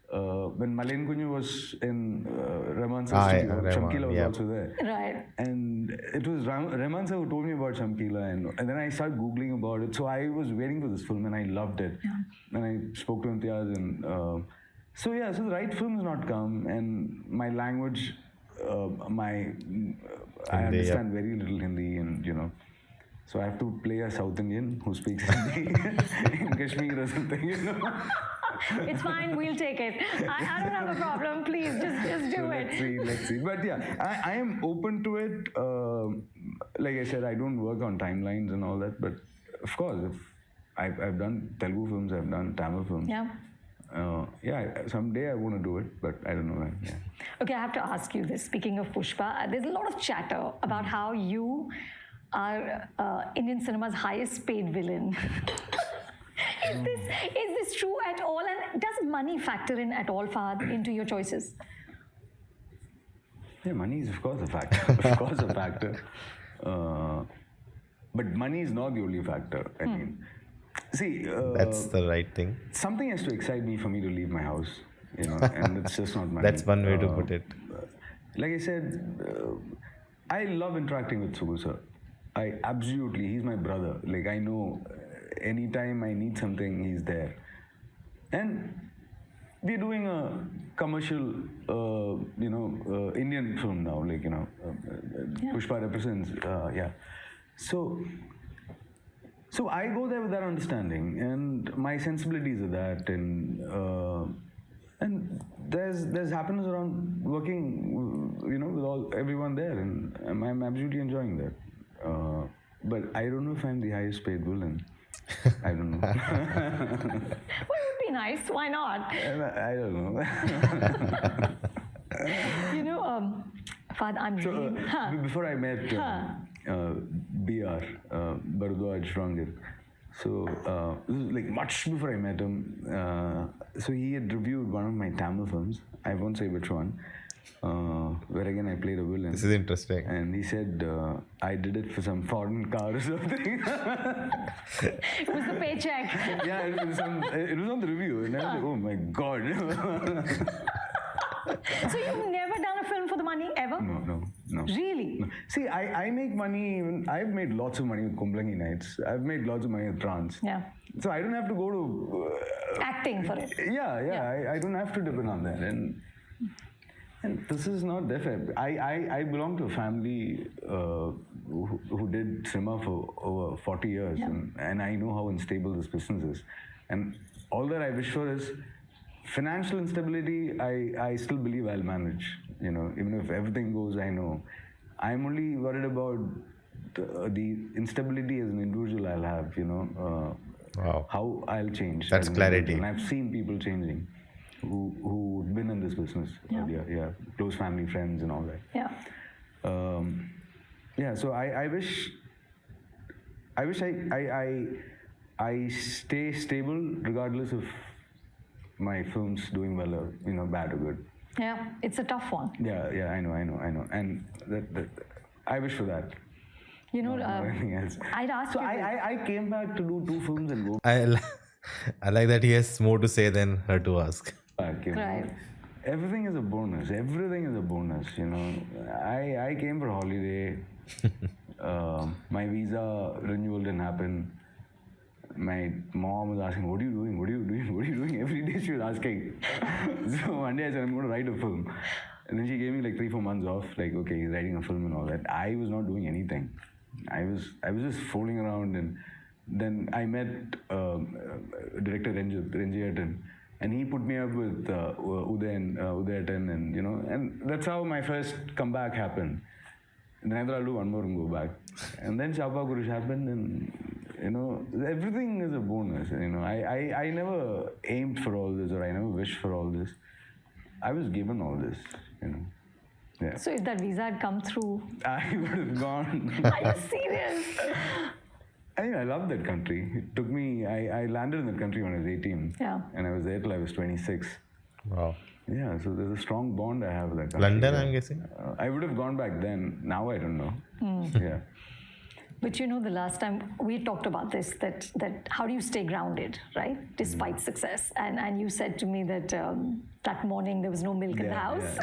[SPEAKER 3] when Malain Kunju was in Rahman Sir's studio, Chamkila was also there.
[SPEAKER 2] Right.
[SPEAKER 3] And it was Rahman Sir who told me about Chamkila, and then I started Googling about it. So I was waiting for this film and I loved it. Yeah. And I spoke to Imtiaz, and so the right film has not come, and my language, I understand very little Hindi, and so I have to play a South Indian who speaks Hindi in Kashmir or something,
[SPEAKER 2] It's fine, we'll take it. I don't have a problem. Please, just do it.
[SPEAKER 3] Let's see. But yeah, I am open to it. Like I said, I don't work on timelines and all that. But of course, if I've done Telugu films, I've done Tamil films.
[SPEAKER 2] Yeah.
[SPEAKER 3] Someday I want to do it, but I don't know when. Yeah.
[SPEAKER 2] Okay, I have to ask you this. Speaking of Pushpa, there's a lot of chatter about how you are Indian cinema's highest paid villain. Is this true at all? And does money factor in at all, Fahad, into your choices?
[SPEAKER 3] Yeah, money is of course a factor. Of course a factor. But money is not the only factor. I mean, see,
[SPEAKER 1] that's the right thing.
[SPEAKER 3] Something has to excite me for me to leave my house, and it's just not money.
[SPEAKER 1] That's one way to put it.
[SPEAKER 3] Like I said, I love interacting with Subbu sir. He's my brother. Like, I know anytime I need something, he's there. And we're doing a commercial, Indian film now, like, Pushpa represents, yeah. So I go there with that understanding, and my sensibilities are that, and there's happiness around working, with everyone there, and I'm absolutely enjoying that. But I don't know if I'm the highest paid villain. I don't know.
[SPEAKER 2] Well, it would be nice. Why not?
[SPEAKER 3] I don't know.
[SPEAKER 2] Fahad, I'm really...
[SPEAKER 3] Before I met BR, Bharadwaj Ranga, So this was like much before I met him. So he had reviewed one of my Tamil films. I won't say which one. Where again I played a villain.
[SPEAKER 1] This is interesting.
[SPEAKER 3] And he said I did it for some foreign car or something.
[SPEAKER 2] It was the paycheck.
[SPEAKER 3] Yeah, it was on the review, and I was like, oh my god.
[SPEAKER 2] So you've never done a film for the money ever?
[SPEAKER 3] No.
[SPEAKER 2] Really?
[SPEAKER 3] No. See, I make money. I've made lots of money with Kumblangi Nights. I've made lots of money with Trance.
[SPEAKER 2] Yeah.
[SPEAKER 3] So I don't have to go to
[SPEAKER 2] Acting for it.
[SPEAKER 3] Yeah. I don't have to depend on that. And this is not different. I belong to a family who did cinema for over 40 years, and I know how unstable this business is. And all that I wish for is financial instability. I still believe I'll manage. You know, even if everything goes, I know. I'm only worried about the instability as an individual I'll have. You know,
[SPEAKER 1] Wow.
[SPEAKER 3] how I'll change.
[SPEAKER 1] That's
[SPEAKER 3] as an
[SPEAKER 1] clarity.
[SPEAKER 3] individual. And I've seen people changing who've been in this business earlier. Close family, friends, and all that.
[SPEAKER 2] Yeah.
[SPEAKER 3] So I wish I stay stable regardless of my films doing well or bad or good.
[SPEAKER 2] Yeah. It's a tough one.
[SPEAKER 3] Yeah, I know, and that I wish for that.
[SPEAKER 2] You know,
[SPEAKER 3] Anything else.
[SPEAKER 2] I'd ask
[SPEAKER 3] So
[SPEAKER 2] you.
[SPEAKER 3] I came back to do 2 films and go
[SPEAKER 1] I like that he has more to say than her to ask.
[SPEAKER 3] back.
[SPEAKER 2] Right.
[SPEAKER 3] Everything is a bonus. Everything is a bonus. I came for holiday. My visa renewal didn't happen. My mom was asking, "What are you doing? What are you doing? What are you doing?" Every day she was asking. So one day I said, "I'm going to write a film," and then she gave me like 3-4 months off. Like, okay, he's writing a film and all that. I was not doing anything. I was just fooling around, and then I met director Ranjit, and he put me up with Uday and that's how my first comeback happened. And then I thought I'll do one more and go back. And then Chapa Kurush happened, and everything is a bonus. I never aimed for all this, or I never wished for all this. I was given all this. Yeah.
[SPEAKER 2] So if that visa had come through,
[SPEAKER 3] I would have gone.
[SPEAKER 2] are you serious?
[SPEAKER 3] I love that country. It took me. I landed in that country when I was 18.
[SPEAKER 2] Yeah.
[SPEAKER 3] And I was there till I was 26.
[SPEAKER 1] Wow.
[SPEAKER 3] Yeah, so there's a strong bond I have with that country.
[SPEAKER 1] London, I'm guessing?
[SPEAKER 3] I would have gone back then. Now I don't know. Yeah.
[SPEAKER 2] But the last time we talked about this, that how do you stay grounded, right, despite success? And you said to me that that morning there was no milk in the house,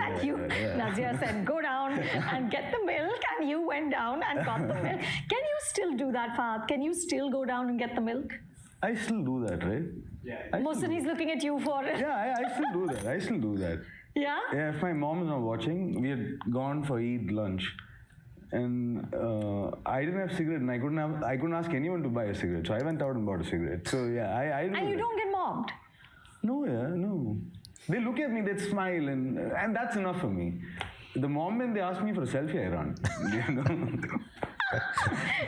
[SPEAKER 2] Nazia said, go down and get the milk, and you went down and got the milk. Can you still do that, Fahadh? Can you still go down and get the milk?
[SPEAKER 3] I still do that, right?
[SPEAKER 4] Yeah.
[SPEAKER 2] Mohsin is looking at you for it.
[SPEAKER 3] Yeah, I still do that.
[SPEAKER 2] Yeah?
[SPEAKER 3] Yeah, if my mom is not watching, we had gone for Eid lunch. And I didn't have cigarette, and I couldn't ask anyone to buy a cigarette. So I went out and bought a cigarette. So yeah, I do
[SPEAKER 2] And you
[SPEAKER 3] that.
[SPEAKER 2] don't get mobbed.
[SPEAKER 3] No. They look at me, they smile, and that's enough for me. The moment they ask me for a selfie, I run.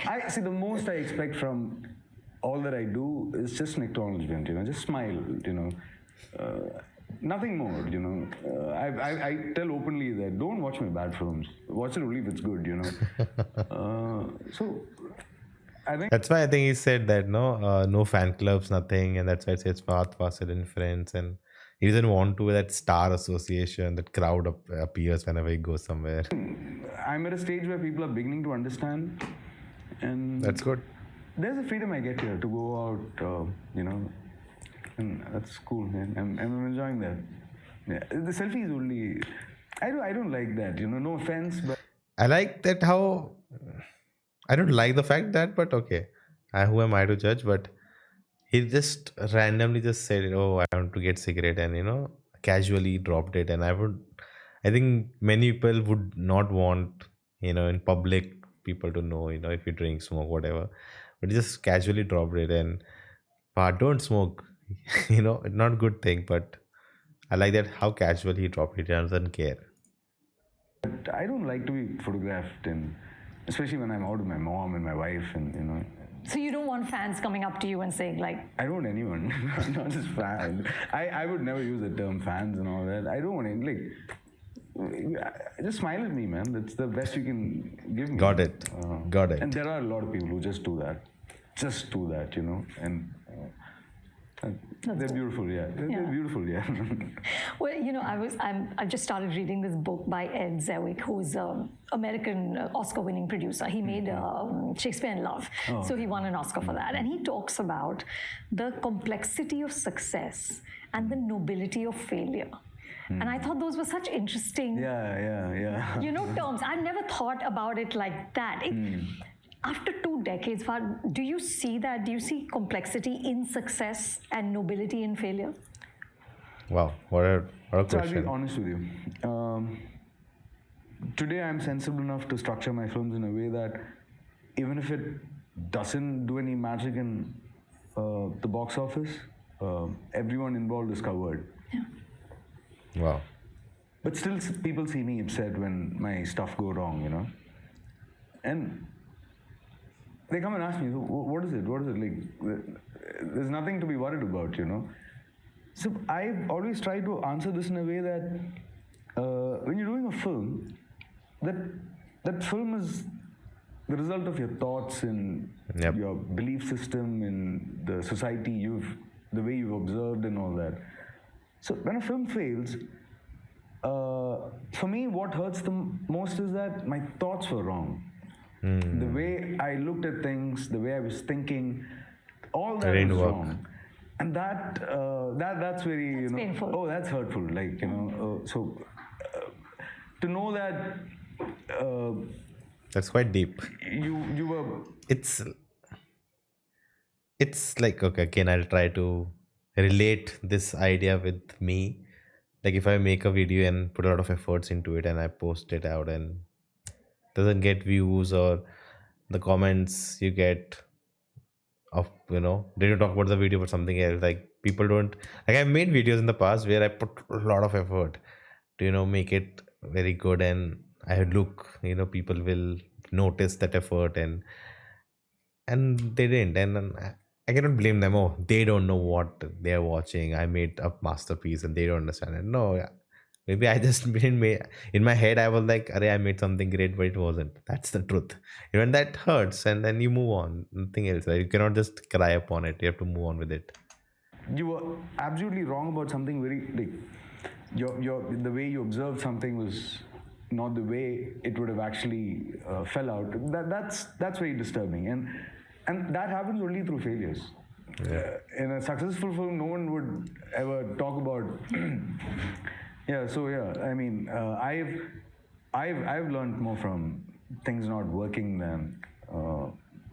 [SPEAKER 3] I see. The most I expect from all that I do is just an acknowledgement. Just smile. Nothing more. I tell openly that don't watch my bad films. Watch it only if it's good. So I think
[SPEAKER 1] That's why I think he said that no fan clubs, nothing, and that's why it says Fahadh Faasil and friends, and he doesn't want to that star association, that crowd appears whenever he goes somewhere.
[SPEAKER 3] I'm at a stage where people are beginning to understand, and
[SPEAKER 1] That's good.
[SPEAKER 3] there's a freedom I get here to go out. And that's cool, man. I'm enjoying that. Yeah, the selfie is only. I don't like that. No offense, but
[SPEAKER 1] I like that how I don't like the fact that, but okay, who am I to judge? But he just randomly just said, "Oh, I want to get cigarette," and casually dropped it. And I think many people would not want in public people to know if you drink, smoke, whatever. But he just casually dropped it, and don't smoke. It's not a good thing, but I like that how casual he dropped it. He doesn't care.
[SPEAKER 3] I don't like to be photographed, and especially when I'm out with my mom and my wife, and
[SPEAKER 2] So you don't want fans coming up to you and saying like,
[SPEAKER 3] I don't want anyone, not just fans. I would never use the term fans and all that. I don't want any, just smile at me, man. That's the best you can give me.
[SPEAKER 1] Got it. Got it.
[SPEAKER 3] And there are a lot of people who just do that. just do that, and they're beautiful, yeah. They're beautiful, yeah.
[SPEAKER 2] Well, I've just started reading this book by Ed Zwick, who's an American Oscar-winning producer. He made Shakespeare in Love, so he won an Oscar for that. And he talks about the complexity of success and the nobility of failure. And I thought those were such interesting, terms. I've never thought about it like that. After 2 decades, Fahadh, do you see that? Do you see complexity in success and nobility in failure?
[SPEAKER 1] Wow, what a
[SPEAKER 3] So
[SPEAKER 1] question.
[SPEAKER 3] I'll be honest with you. Today I'm sensible enough to structure my films in a way that even if it doesn't do any magic in the box office, everyone involved is covered.
[SPEAKER 1] Wow.
[SPEAKER 3] But still, people see me upset when my stuff go wrong, and they come and ask me, what is it? What is it? Like, there's nothing to be worried about, So I've always tried to answer this in a way that when you're doing a film, that film is the result of your thoughts and your belief system and the society the way you've observed and all that. So when a film fails, for me, what hurts the most is that my thoughts were wrong. The way I looked at things, the way I was thinking, all that was wrong. And that's very,
[SPEAKER 2] That's painful.
[SPEAKER 3] Oh, that's hurtful. Like, so to know that
[SPEAKER 1] That's quite deep.
[SPEAKER 3] you were...
[SPEAKER 1] It's like, okay, again, I'll try to relate this idea with me. Like if I make a video and put a lot of efforts into it and I post it out and doesn't get views, or the comments you get of, they don't talk about the video but something else. Like people don't, like I've made videos in the past where I put a lot of effort to, make it very good, and I look, people will notice that effort, and they didn't. And then I cannot blame them. Oh, they don't know what they're watching. I made a masterpiece and they don't understand it. No, maybe I just didn't make. In my head, I was like, "Arey, I made something great," but it wasn't. That's the truth. Even that hurts, and then you move on. Nothing else. Right? You cannot just cry upon it. You have to move on with it.
[SPEAKER 3] You were absolutely wrong about something very like the way you observed something was not the way it would have actually fell out. That's very disturbing, and that happens only through failures. In a successful film, no one would ever talk about. I mean, I've learned more from things not working than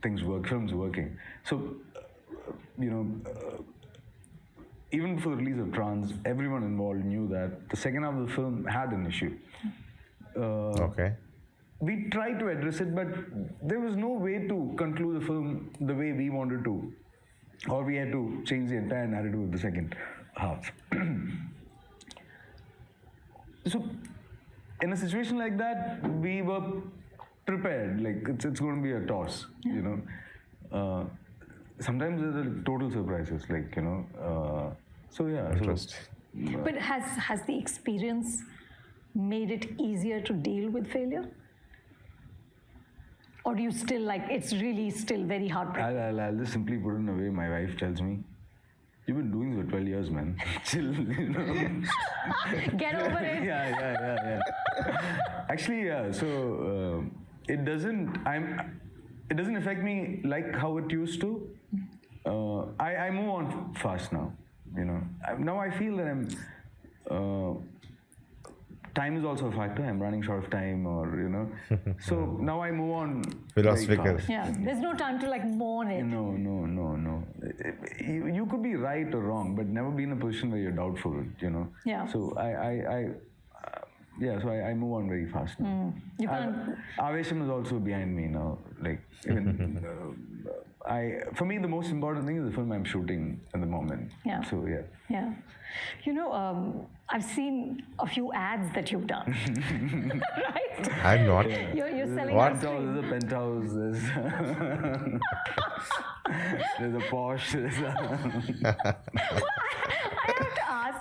[SPEAKER 3] films working. So, even before the release of Trans, everyone involved knew that the second half of the film had an issue.
[SPEAKER 1] Okay.
[SPEAKER 3] We tried to address it, but there was no way to conclude the film the way we wanted to, or we had to change the entire narrative of the second half. So, in a situation like that, we were prepared. Like it's going to be a toss, Sometimes there's total surprises,
[SPEAKER 1] Interesting.
[SPEAKER 2] But has the experience made it easier to deal with failure? Or do you still it's really still very heartbreaking?
[SPEAKER 3] I'll just simply put it in a way my wife tells me, "You've been doing this for 12 years, man. Chill,
[SPEAKER 2] Get over it.
[SPEAKER 3] Yeah. Actually, yeah. So it doesn't affect me like how it used to. I move on fast now. Now I feel that time is also a factor. I'm running short of time, so now I move on.
[SPEAKER 1] Philosophical.
[SPEAKER 2] Yeah, there's no time to mourn it.
[SPEAKER 3] No. You could be right or wrong, but never be in a position where you're doubtful.
[SPEAKER 2] Yeah.
[SPEAKER 3] So I move on very fast now.
[SPEAKER 2] You can't.
[SPEAKER 3] Aavesham is also behind me now. For me, the most important thing is the film I'm shooting at the moment.
[SPEAKER 2] Yeah.
[SPEAKER 3] So yeah.
[SPEAKER 2] Yeah. I've seen a few ads that you've done. Right?
[SPEAKER 1] I'm not.
[SPEAKER 2] You're selling
[SPEAKER 1] What?
[SPEAKER 2] on screen.
[SPEAKER 3] There's a penthouse. There's a Porsche.
[SPEAKER 2] I have to ask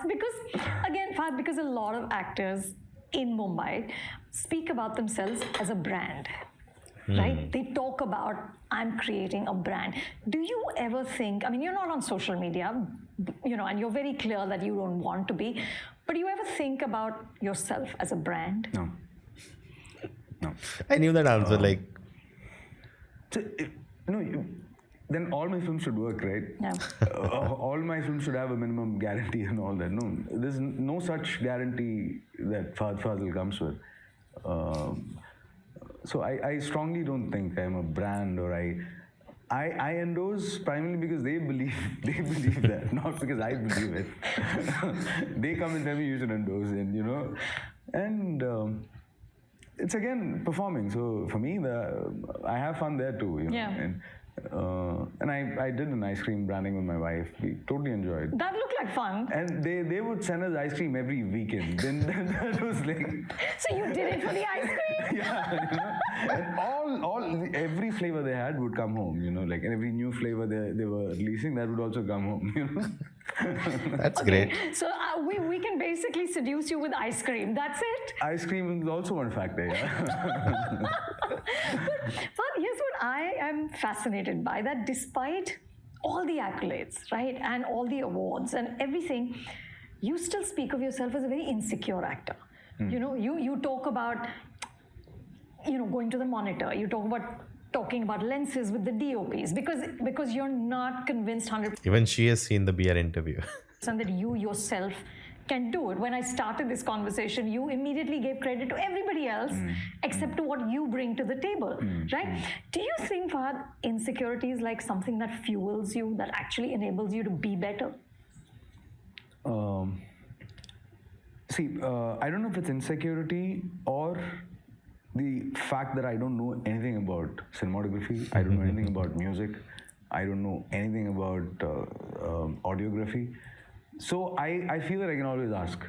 [SPEAKER 2] because a lot of actors in Mumbai speak about themselves as a brand. right? They talk about, I'm creating a brand. Do you ever think, I mean, you're not on social media, and you're very clear that you don't want to be, but do you ever think about yourself as a brand?
[SPEAKER 3] No.
[SPEAKER 1] I knew that answer.
[SPEAKER 3] So, then all my films should work, right?
[SPEAKER 2] Yeah.
[SPEAKER 3] All my films should have a minimum guarantee and all that. No, there's no such guarantee that Fahadh Faasil comes with. So I strongly don't think I'm a brand, or I endorse primarily because they believe that, not because I believe it. They come and tell me you should endorse it, and it's again performing. So for me, I have fun there too,
[SPEAKER 2] Yeah.
[SPEAKER 3] And I did an ice cream branding with my wife. We totally enjoyed.
[SPEAKER 2] That looked like fun.
[SPEAKER 3] And they would send us ice cream every weekend. Then that was like.
[SPEAKER 2] So you did it for the ice cream?
[SPEAKER 3] Yeah, and every flavor they had would come home. Like every new flavor they were releasing, that would also come home.
[SPEAKER 1] That's great.
[SPEAKER 2] So we can basically seduce you with ice cream. That's it.
[SPEAKER 3] Ice cream is also one factor. Yeah.
[SPEAKER 2] But here's what I am fascinated by, that despite all the accolades, right, and all the awards and everything, you still speak of yourself as a very insecure actor. You talk about, going to the monitor. You talking about lenses with the DOPs because you're not convinced 100%
[SPEAKER 1] Even she has seen the beer interview.
[SPEAKER 2] that you yourself can do it. When I started this conversation, you immediately gave credit to everybody else except to what you bring to the table, right? Do you think, Fahadh, insecurity is like something that fuels you, that actually enables you to be better?
[SPEAKER 3] I don't know if it's insecurity or the fact that I don't know anything about cinematography. I don't know anything about music. I don't know anything about audiography. So I feel that I can always ask.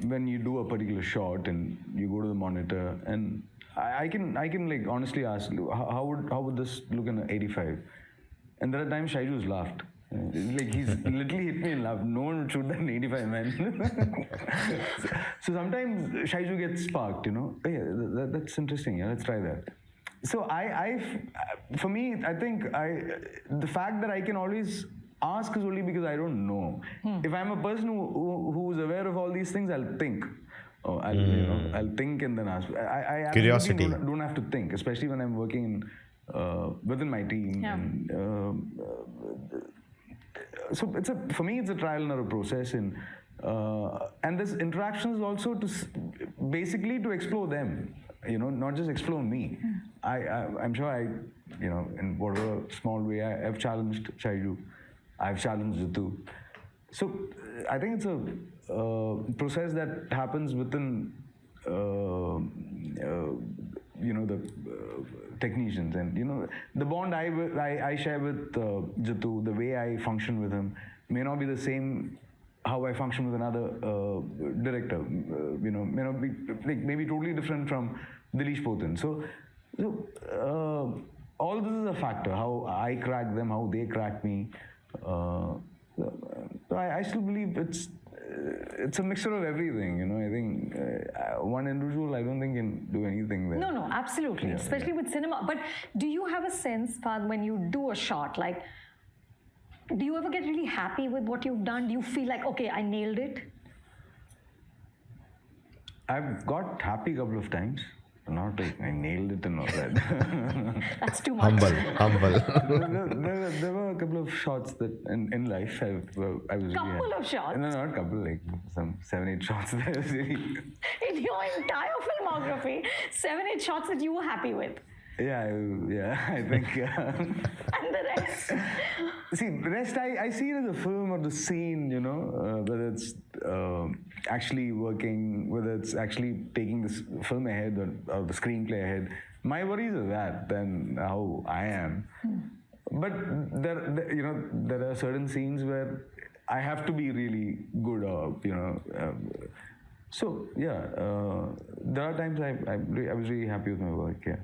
[SPEAKER 3] When you do a particular shot and you go to the monitor, and I can like honestly ask, how would this look in an 85? And there are times Shaiju's laughed. Like he's literally hit me and laughed. No one would shoot that in 85, man. So sometimes Shaiju gets sparked, Hey, that's interesting. Yeah, let's try that. So for me, I think the fact that I can always ask is only because I don't know. If I'm a person who's aware of all these things, I'll think. I'll think and then ask. I
[SPEAKER 1] Curiosity.
[SPEAKER 3] don't have to think, especially when I'm working within my team.
[SPEAKER 2] Yeah.
[SPEAKER 3] So for me, it's a trial and error process, and this interaction is also basically to explore them, not just explore me. I'm sure in whatever small way I've challenged Shaiju, I've challenged Jitu. So I think it's a process that happens within the technicians, and the bond I share with Jitu, the way I function with him may not be the same how I function with another director. May not be maybe totally different from Dilesh Potan. So all this is a factor. How I crack them, how they crack me. I still believe it's a mixture of everything, I think one individual, I don't think can do anything there.
[SPEAKER 2] No, absolutely, especially with cinema. But do you have a sense, Fahadh, when you do a shot, like, do you ever get really happy with what you've done? Do you feel like, okay, I nailed it?
[SPEAKER 3] I've got happy a couple of times. Not like I nailed it and all that.
[SPEAKER 2] That's too much.
[SPEAKER 1] Humble.
[SPEAKER 3] There were a couple of shots that in life I was
[SPEAKER 2] Couple
[SPEAKER 3] really
[SPEAKER 2] of shots?
[SPEAKER 3] No, not couple, like some 7-8 shots that I was really...
[SPEAKER 2] In your entire filmography, 7-8 shots that you were happy with.
[SPEAKER 3] Yeah, I think.
[SPEAKER 2] And the rest?
[SPEAKER 3] See, the rest I see it as a film or the scene, whether it's actually working, whether it's actually taking this film ahead or the screenplay ahead. My worries are that than how I am. But there are certain scenes where I have to be really good, So there are times I was really happy with my work. Yeah.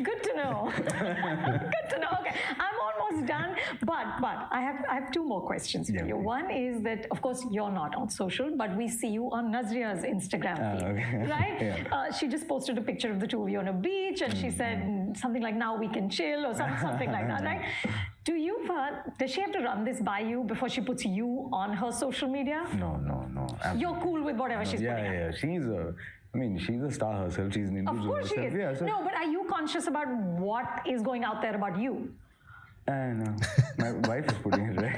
[SPEAKER 2] Good to know. Good to know. Okay, I'm almost almost done. But I have two more questions for you. One is that, of course, you're not on social, but we see you on Nazria's Instagram feed, right? She just posted a picture of the two of you on a beach, and she said something like, "Now we can chill," or something like that, right? Do you, Fahadh, does she have to run this by you before she puts you on her social media?
[SPEAKER 3] No.
[SPEAKER 2] You're cool with whatever she's putting up?
[SPEAKER 3] Yeah. She's a star herself. She's an individual.
[SPEAKER 2] Of course she is.
[SPEAKER 3] Yeah, so
[SPEAKER 2] no, but are you conscious about what is going out there about you?
[SPEAKER 3] No. My wife is putting it, right?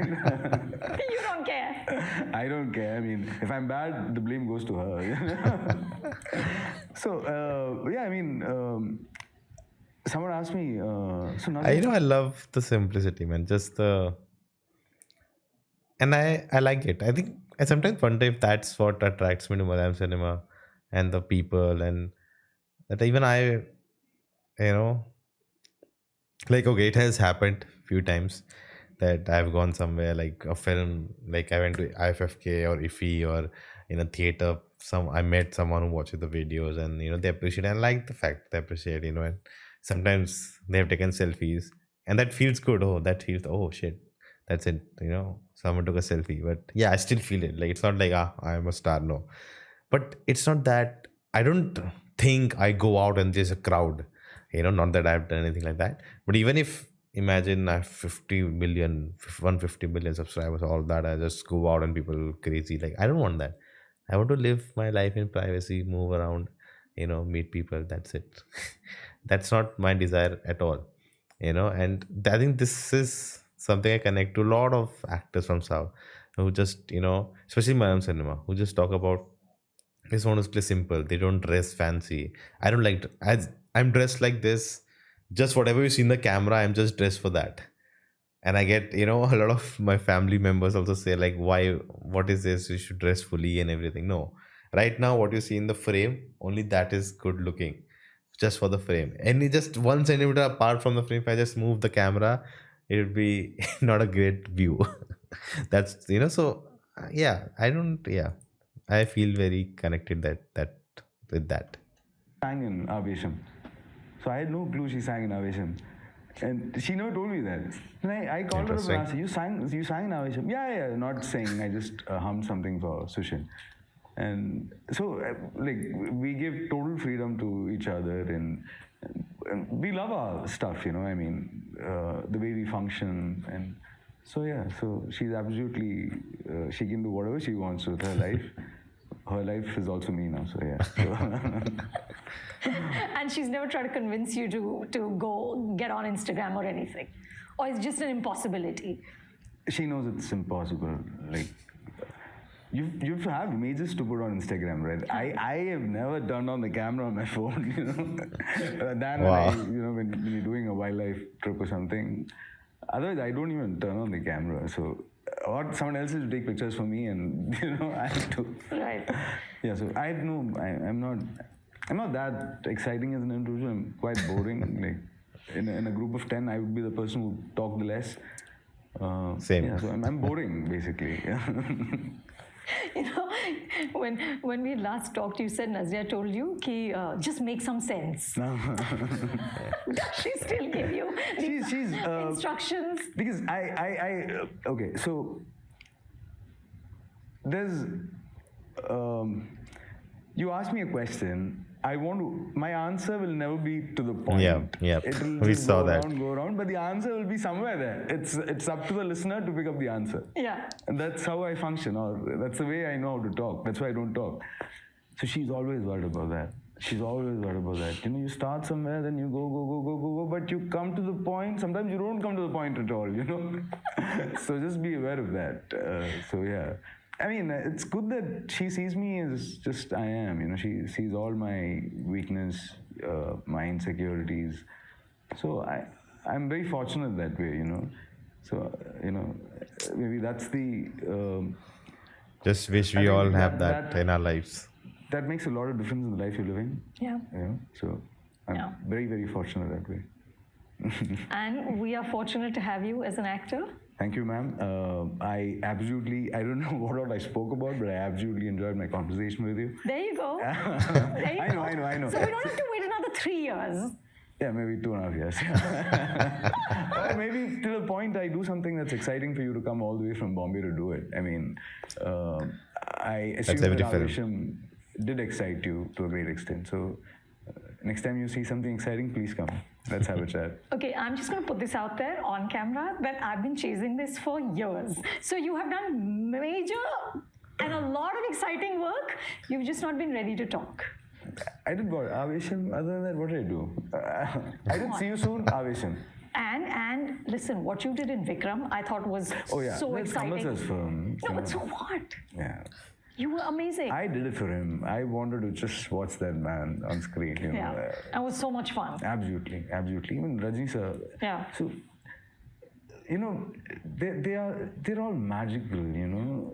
[SPEAKER 2] You don't care.
[SPEAKER 3] I don't care. I mean, if I'm bad, the blame goes to her. So, someone asked me.
[SPEAKER 1] I love the simplicity, man. Just the. And I like it. I think I sometimes wonder if that's what attracts me to Malayalam cinema and the people, and that even like, okay, it has happened few times that I've gone somewhere like a film, like I went to IFFK or IFI or in a theater. I met someone who watches the videos, and they appreciate. And I like the fact they appreciate. And sometimes they have taken selfies, and that feels good. Oh shit, that's it. Someone took a selfie, but yeah, I still feel it. Like it's not like I am a star, no. But it's not that I don't think I go out and there's a crowd. Not that I've done anything like that. But even if imagine I have 150 million subscribers, all that, I just go out and people crazy. Like I don't want that. I want to live my life in privacy, move around, meet people. That's it. That's not my desire at all. And I think this is something I connect to a lot of actors from South who just, especially Malayalam cinema, who just talk about this one is play simple. They don't dress fancy. I don't like, I'm dressed like this. Just whatever you see in the camera, I'm just dressed for that. And I get, a lot of my family members also say like, what is this? You should dress fully and everything. No. Right now, what you see in the frame, only that is good looking. Just for the frame. And just 1 centimeter apart from the frame, if I just move the camera, it would be not a great view. That's, so I feel very connected that with that.
[SPEAKER 3] Sang in Aavesham. So I had no clue she sang in Aavesham. And she never told me that. And I called her up and asked, you sang in Aavesham? Yeah, not saying. I just hummed something for Sushin. And so, we give total freedom to each other, and we love our stuff, the way we function. And so, so she's absolutely, she can do whatever she wants with her life. Her life is also me now, so
[SPEAKER 2] And she's never tried to convince you to go get on Instagram or anything? Or it's just an impossibility?
[SPEAKER 3] She knows it's impossible. Like, you have to have images to put on Instagram, right? I have never turned on the camera on my phone, when you're doing a wildlife trip or something. Otherwise, I don't even turn on the camera. So, or someone else will take pictures for me, and I have to.
[SPEAKER 2] Right.
[SPEAKER 3] Yeah. So I'm not that exciting as an individual. I'm quite boring. Like in a group of 10, I would be the person who talk the less.
[SPEAKER 1] Same.
[SPEAKER 3] Yeah. So I'm boring basically.
[SPEAKER 2] When we last talked, you said Nazria told you ki just make some sense. Does she still give you
[SPEAKER 3] she's
[SPEAKER 2] instructions?
[SPEAKER 3] Because okay, so there's you ask me a question, my answer will never be to the point.
[SPEAKER 1] Yeah.
[SPEAKER 3] It'll
[SPEAKER 1] We
[SPEAKER 3] just
[SPEAKER 1] saw
[SPEAKER 3] go
[SPEAKER 1] that.
[SPEAKER 3] go around, but the answer will be somewhere there. It's up to the listener to pick up the answer.
[SPEAKER 2] Yeah.
[SPEAKER 3] And that's how I function, or that's the way I know how to talk. That's why I don't talk. So she's always worried about that. You start somewhere, then you go, but you come to the point. Sometimes you don't come to the point at all, So just be aware of that. I mean, it's good that she sees me as just I am. She sees all my weakness, my insecurities. So I'm very fortunate that way, So, maybe that's the...
[SPEAKER 1] Just wish we all have that in our lives.
[SPEAKER 3] That makes a lot of difference in the life you're living.
[SPEAKER 2] Yeah.
[SPEAKER 3] So I'm very, very fortunate that way.
[SPEAKER 2] And we are fortunate to have you as an actor.
[SPEAKER 3] Thank you, ma'am. I don't know what all I spoke about, but I absolutely enjoyed my conversation with you.
[SPEAKER 2] There you go.
[SPEAKER 3] I know.
[SPEAKER 2] So we don't have to wait another 3 years.
[SPEAKER 3] Yeah, maybe 2.5 years. Or maybe till a point I do something that's exciting for you to come all the way from Bombay to do it. I mean, I assume that
[SPEAKER 1] every film.
[SPEAKER 3] Aavesham did excite you to a great extent. So next time you see something exciting, please come. Let's have a chat.
[SPEAKER 2] Okay, I'm just going to put this out there on camera that I've been chasing this for years. So you have done major and a lot of exciting work. You've just not been ready to talk.
[SPEAKER 3] I did what? Aavesham. Other than that, what did I do? I did See You Soon, Aavesham.
[SPEAKER 2] And listen, what you did in Vikram, I thought was
[SPEAKER 3] Oh yeah,
[SPEAKER 2] so
[SPEAKER 3] that's
[SPEAKER 2] exciting.
[SPEAKER 3] Kamal's film.
[SPEAKER 2] No, but so what?
[SPEAKER 3] Yeah.
[SPEAKER 2] You were amazing.
[SPEAKER 3] I did it for him. I wanted to just watch that man on screen. You know.
[SPEAKER 2] Yeah, it was so much fun.
[SPEAKER 3] Absolutely, absolutely. Even Rajni sir.
[SPEAKER 2] Yeah.
[SPEAKER 3] So, you know, they're all magical. You know,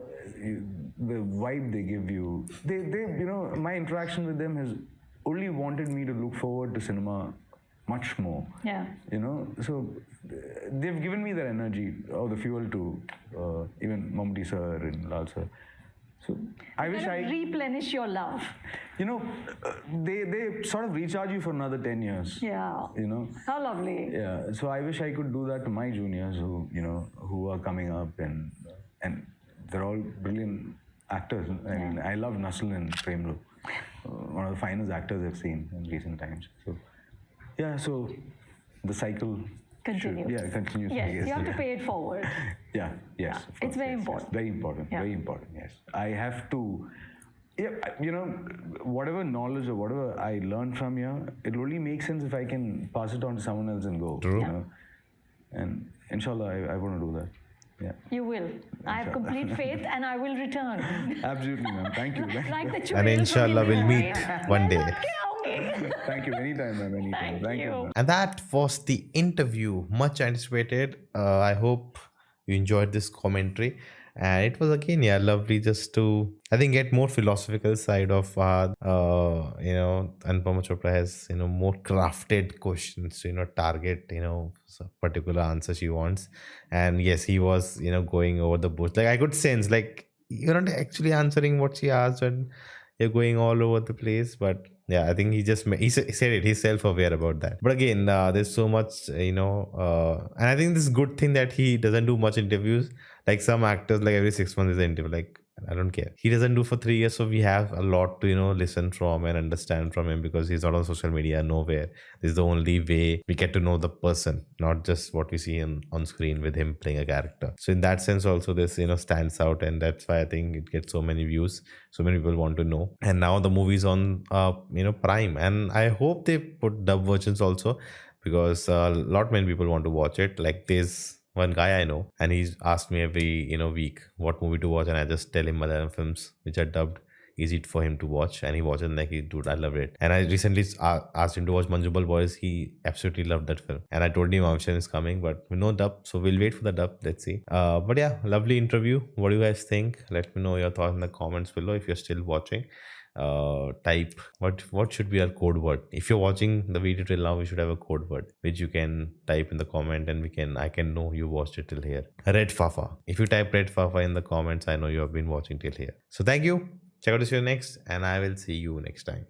[SPEAKER 3] the vibe they give you. They you know, my interaction with them has only wanted me to look forward to cinema much more.
[SPEAKER 2] Yeah.
[SPEAKER 3] You know, so they've given me that energy or the fuel to even Mammootty sir and Lal sir. So I wish I
[SPEAKER 2] replenish your love.
[SPEAKER 3] you know, they sort of recharge you for another 10 years.
[SPEAKER 2] Yeah.
[SPEAKER 3] You know?
[SPEAKER 2] How lovely.
[SPEAKER 3] Yeah. So I wish I could do that to my juniors who, you know, who are coming up and they're all brilliant actors. I mean, I love Nasil and Premlu. One of the finest actors I've seen in recent times. So, yeah, so the cycle
[SPEAKER 2] Continues.
[SPEAKER 3] continues.
[SPEAKER 2] Yes,
[SPEAKER 3] I guess.
[SPEAKER 2] you have to pay it forward.
[SPEAKER 3] Yeah, yes. of
[SPEAKER 2] It's
[SPEAKER 3] course,
[SPEAKER 2] very
[SPEAKER 3] yes,
[SPEAKER 2] important.
[SPEAKER 3] Yes. Very important.
[SPEAKER 2] Yeah.
[SPEAKER 3] Very important, yes. I have to, yeah, you know, whatever knowledge or whatever I learn from here, it only makes sense if I can pass it on to someone else and go.
[SPEAKER 1] True.
[SPEAKER 3] You know? And inshallah, I want to do that. Yeah.
[SPEAKER 2] You will. I have complete faith and I will return.
[SPEAKER 3] Absolutely, ma'am. Thank you.
[SPEAKER 2] Like the
[SPEAKER 1] And
[SPEAKER 2] children from
[SPEAKER 1] inshallah, we'll
[SPEAKER 2] India,
[SPEAKER 1] meet
[SPEAKER 2] right?
[SPEAKER 1] one day.
[SPEAKER 2] Okay.
[SPEAKER 3] Thank you. Anytime, ma'am. Anytime.
[SPEAKER 2] Thank you.
[SPEAKER 3] ma'am.
[SPEAKER 1] And that was the interview, much anticipated. I hope you enjoyed this commentary. And it was again, yeah, lovely just to, I think, get more philosophical side of you know, Anupama Chopra has, you know, more crafted questions to, you know, target, you know, particular answer she wants. And yes, he was, you know, going over the bush. Like I could sense, like, you're not actually answering what she asked and you're going all over the place. But yeah, I think he just he said it. He's self-aware about that. But again, there's so much, you know, and I think this is good thing that he doesn't do much interviews. Like some actors, like every 6 months is an interview. Like I don't care. He doesn't do for 3 years, so we have a lot to, you know, listen from and understand from him because he's not on social media nowhere. This is the only way we get to know the person, not just what we see on screen with him playing a character. So in that sense, also this, you know, stands out, and that's why I think it gets so many views. So many people want to know, and now the movie's on, you know, Prime, and I hope they put dub versions also because a lot many people want to watch it. Like there's one guy I know, and he's asked me every, you know, week what movie to watch, and I just tell him Malayalam films which are dubbed, easy for him to watch, and he watches and like, dude, I loved it. And I recently asked him to watch Manjubal Boys. He absolutely loved that film, and I told him Aavesham is coming, but no dub, so we'll wait for the dub. Let's see. But yeah, lovely interview. What do you guys think? Let me know your thoughts in the comments below. If you're still watching, type what should be our code word. If you're watching the video till now, we should have a code word which you can type in the comment, and I can know you watched it till here. Red Fafa. If you type Red Fafa in the comments, I know you have been watching till here. So thank you. Check out this video next, and I will see you next time.